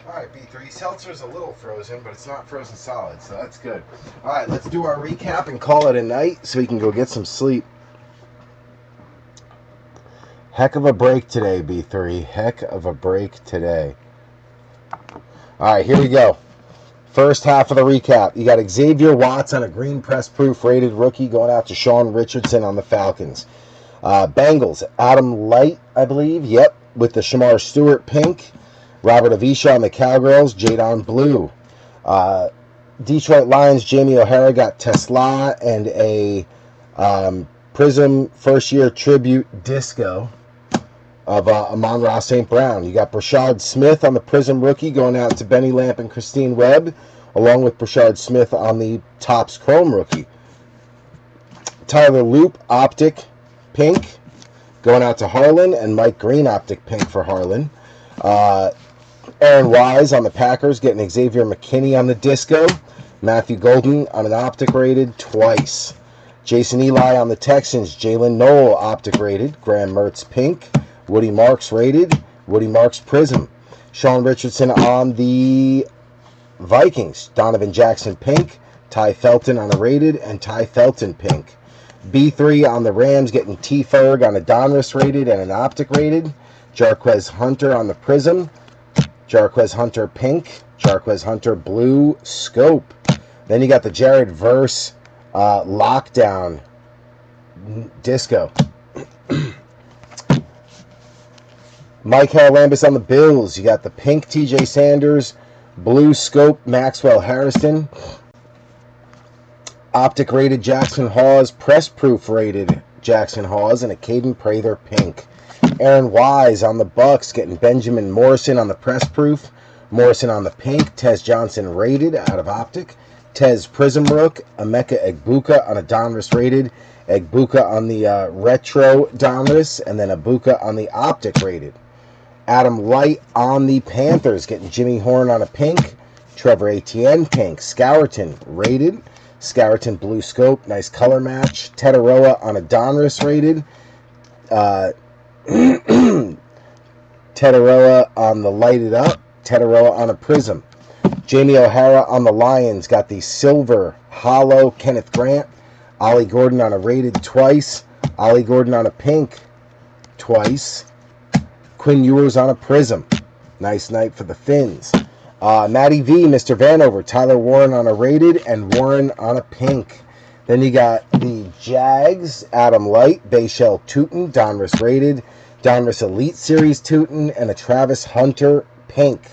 All right, B3. Seltzer's a little frozen, but it's not frozen solid, so that's good. All right, let's do our recap and call it a night so we can go get some sleep. Heck of a break today, B3. Heck of a break today. All right, here we go. First half of the recap. You got Xavier Watts on a green press proof rated rookie going out to Sean Richardson on the Falcons. Bengals, Adam Light, I believe. Yep, with the Shamar Stewart pink. Robert Avisha on the Cowgirls, Jadon Blue. Detroit Lions, Jamie O'Hara got Tesla and a Prizm first-year tribute disco of Amon-Ra St. Brown. You got Brashard Smith on the Prizm rookie going out to Benny Lamp and Christine Webb, along with Brashard Smith on the Topps Chrome rookie. Tyler Loop, Optic, pink, going out to Harlan, and Mike Green, Optic, pink for Harlan. Aaron Wise on the Packers, getting Xavier McKinney on the disco. Matthew Golden on an Optic rated twice. Jason Eli on the Texans, Jalen Noel Optic rated, Graham Mertz pink. Woody Marks rated, Woody Marks Prizm. Sean Richardson on the Vikings, Donovan Jackson pink. Ty Felton on a rated, and Ty Felton pink. B3 on the Rams, getting T. Ferg on a Donruss rated and an Optic rated. Jarquez Hunter on the Prizm. Jarquez Hunter pink. Jarquez Hunter blue scope. Then you got the Jared Verse lockdown disco. Mike Haralambis on the Bills. You got the pink TJ Sanders, blue scope Maxwell Harrison. Optic rated Jackson Hawes, press proof rated Jackson Hawes, and a Caden Prather pink. Aaron Wise on the Bucks, getting Benjamin Morrison on the press proof, Morrison on the pink, Tez Johnson rated out of Optic, Tez Prismbrook, Emeka Egbuka on a Donruss rated, Egbuka on the retro Donruss, and then Egbuka on the Optic rated. Adam Light on the Panthers, getting Jimmy Horn on a pink, Trevor Etienne pink, Scourton rated, Scourton blue scope, nice color match. Tetaroa on a Donruss rated. Tetaroa on the lighted up. Tetaroa on a Prizm. Jamie O'Hara on the Lions got the silver hollow Kenneth Grant. Ollie Gordon on a rated twice. Ollie Gordon on a pink twice. Quinn Ewers on a Prizm. Nice night for the Finns. Matty V, Mr. Vanover, Tyler Warren on a rated, and Warren on a pink. Then you got the Jags, Adam Light, Bayshell Tootin, Donruss rated, Donruss Elite Series Tootin, and a Travis Hunter pink.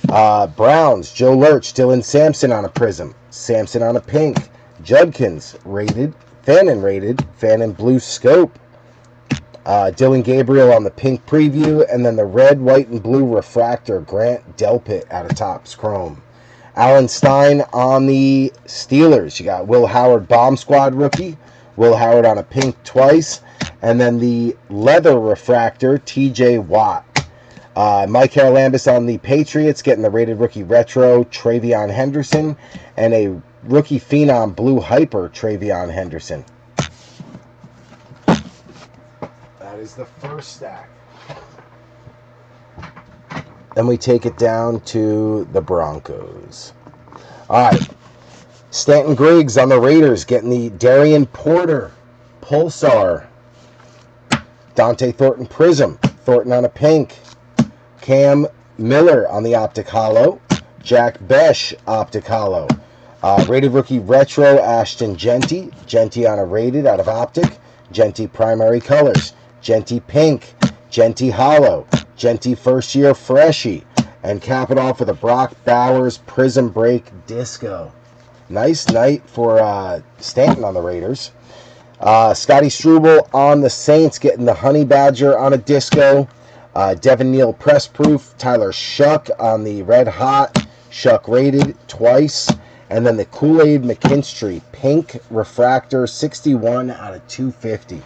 Browns, Joe Lurch, Dylan Sampson on a Prizm, Sampson on a pink. Judkins rated, Fannin blue scope. Dylan Gabriel on the pink preview, and then the red, white, and blue refractor, Grant Delpit out of Topps Chrome. Alan Stein on the Steelers. You got Will Howard Bomb Squad rookie, Will Howard on a pink twice, and then the leather refractor, TJ Watt. Mike Haralambis on the Patriots, getting the rated rookie retro, Travion Henderson, and a rookie phenom blue hyper, Travion Henderson. That is the first stack. Then we take it down to the Broncos. All right. Stanton Griggs on the Raiders, getting the Darian Porter Pulsar. Dante Thornton Prizm. Thornton on a pink. Cam Miller on the Optic Hollow. Jack Besh Optic Hollow. Rated rookie retro Ashton Genty. Genty on a rated out of Optic. Genty primary colors. Genty pink. Genty hollow. Genty first year freshie. And cap it off with a Brock Bowers Prism Break Disco. Nice night for Stanton on the Raiders. Scotty Struble on the Saints, getting the Honey Badger on a disco. Devin Neal press proof. Tyler Shuck on the Red Hot. Shuck rated twice. And then the Kool-Aid McKinstry pink refractor 61 out of 250.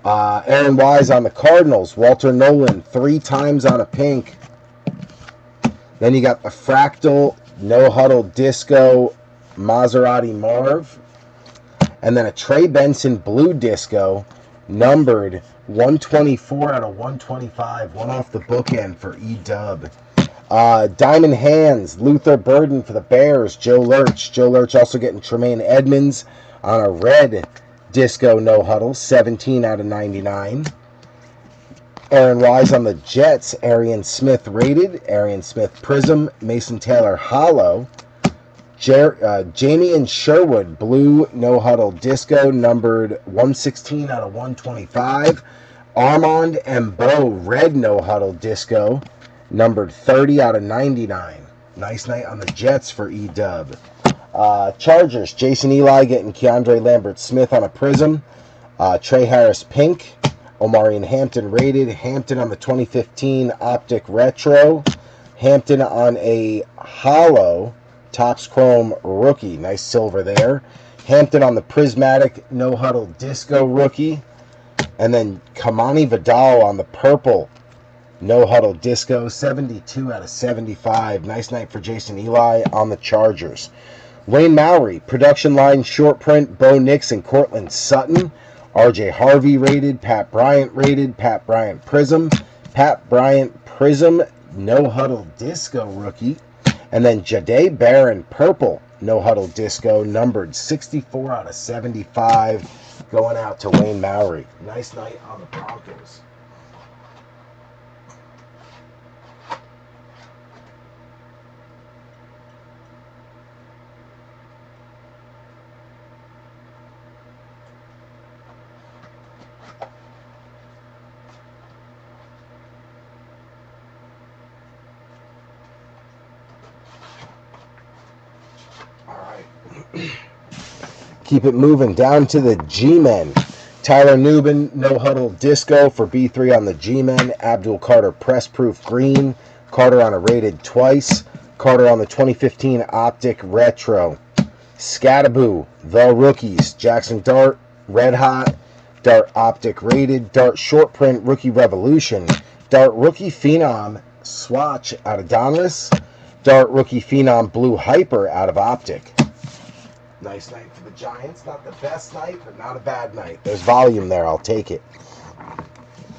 Aaron Wise on the Cardinals. Walter Nolan 3 times on a pink. Then you got the Fractal No Huddle Disco Maserati Marv. And then a Trey Benson Blue Disco, numbered 124 out of 125. One off the bookend for E-Dub. Diamond Hands, Luther Burden for the Bears, Joe Lurch. Joe Lurch also getting Tremaine Edmonds on a red disco no huddle, 17 out of 99. Aaron Wise on the Jets, Arian Smith rated, Arian Smith Prizm, Mason Taylor Hollow. Jamie and Sherwood, blue no huddle disco, numbered 116 out of 125. Armand and Bo, red no huddle disco, numbered 30 out of 99. Nice night on the Jets for E-Dub. Chargers, Jason Eli getting Keandre Lambert-Smith on a Prizm. Trey Harris pink. Omarion Hampton rated. Hampton on the 2015 Optic Retro. Hampton on a hollow Topps Chrome rookie. Nice silver there. Hampton on the Prismatic No Huddle Disco rookie. And then Kamani Vidal on the purple No Huddle Disco. 72 out of 75. Nice night for Jason Eli on the Chargers. Wayne Mowry, production line short print, Bo Nix and Cortland Sutton. RJ Harvey rated, Pat Bryant rated, Pat Bryant Prizm, Pat Bryant Prizm No Huddle Disco rookie, and then Jahdae Barron purple No Huddle Disco, numbered 64 out of 75, going out to Wayne Mowry. Nice night on the Broncos. Keep it moving down to the G-Men. Tyler Newbin, No Huddle Disco for B3 on the G-Men. Abdul Carter Press Proof Green. Carter on a rated twice. Carter on the 2015 Optic Retro. Scataboo, The Rookies. Jackson Dart, Red Hot. Dart Optic rated. Dart Short Print Rookie Revolution. Dart Rookie Phenom Swatch out of Donruss. Dart Rookie Phenom Blue Hyper out of Optic. Nice night for the Giants. Not the best night, but not a bad night. There's volume there. I'll take it.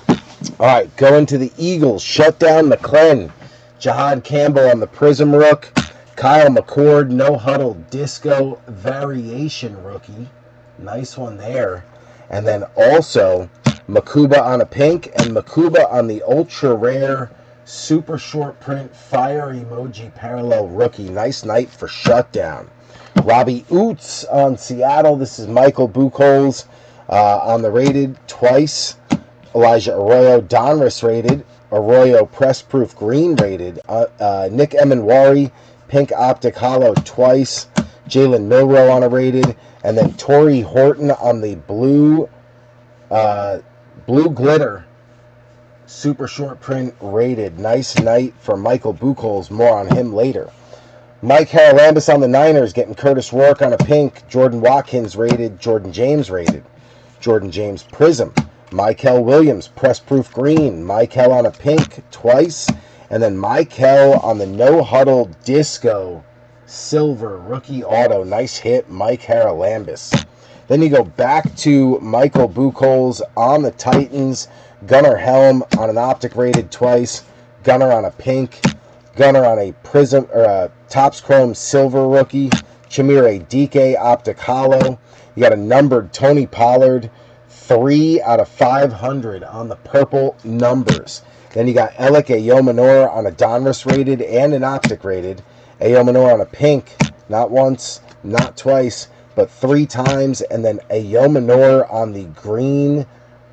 All right, going to the Eagles. Shutdown McClenn. Jahad Campbell on the Prizm Rook. Kyle McCord, No Huddle Disco Variation Rookie. Nice one there. And then also Makuba on a pink and Makuba on the ultra rare super short print fire emoji parallel rookie. Nice night for Shutdown. Robbie Oots on Seattle. This is Michael Buchholz on the rated twice. Elijah Arroyo Donruss rated. Arroyo Press Proof Green rated. Nick Emanwari Pink Optic Hollow twice. Jalen Milrow on a rated. And then Torrey Horton on the blue glitter super short print rated. Nice night for Michael Buchholz. More on him later. Mike Haralambous on the Niners getting Curtis Rourke on a pink. Jordan Watkins rated. Jordan James rated. Jordan James Prizm. Michael Williams Press Proof Green. Michael on a pink twice. And then Michael on the No Huddle Disco Silver Rookie Auto. Nice hit, Mike Haralambous. Then you go back to Michael Buchholz on the Titans. Gunnar Helm on an Optic rated twice. Gunnar on a pink. Gunnar on a Prizm or a Topps Chrome Silver rookie. Chimere Dike Optic Hollow. You got a numbered Tony Pollard, 3 out of 500 on the purple numbers. Then you got Alec Ayomanor on a Donruss rated and an Optic rated. Ayomanor on a pink, not once, not twice, but 3 times. And then Ayomanor on the green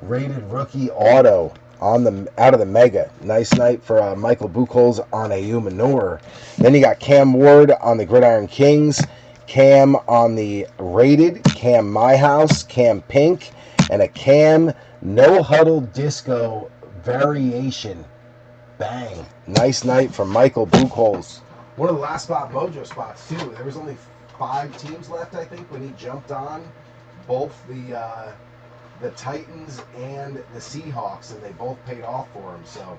rated rookie auto on the out of the Mega. Nice night for Michael Buchholz on Ayomanor. Then you got Cam Ward on the Gridiron Kings. Cam on the rated. Cam Myhouse. Cam Pink. And a Cam No Huddle Disco Variation. Bang. Nice night for Michael Buchholz. One of the last spot mojo spots, too. There was only 5 teams left, I think, when he jumped on. Both the Titans and the Seahawks, and they both paid off for him. So,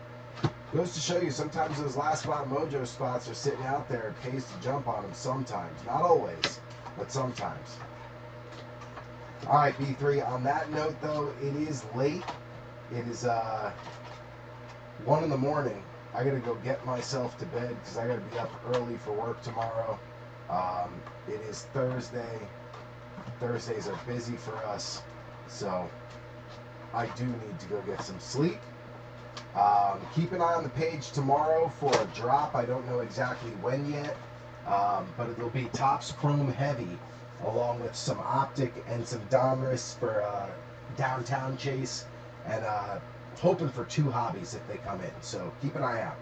goes to show you, sometimes those last spot mojo spots are sitting out there. It pays to jump on them sometimes. Not always, but sometimes. All right, B3. On that note, though, it is late. It is 1 in the morning. I gotta go get myself to bed because I gotta be up early for work tomorrow. It is Thursday. Thursdays are busy for us, so I do need to go get some sleep. Keep an eye on the page tomorrow for a drop. I don't know exactly when yet, but it'll be Topps Chrome Heavy, along with some Optic and some Donruss for downtown chase, and hoping for 2 hobbies if they come in. So keep an eye out.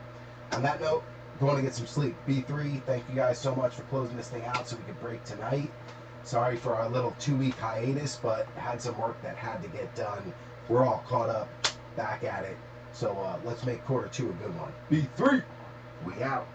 On that note, going to get some sleep. B3, thank you guys so much for closing this thing out so we could break tonight. Sorry for our little 2-week hiatus, but had some work that had to get done. We're all caught up, back at it. So let's make quarter 2 a good one. B3, we out.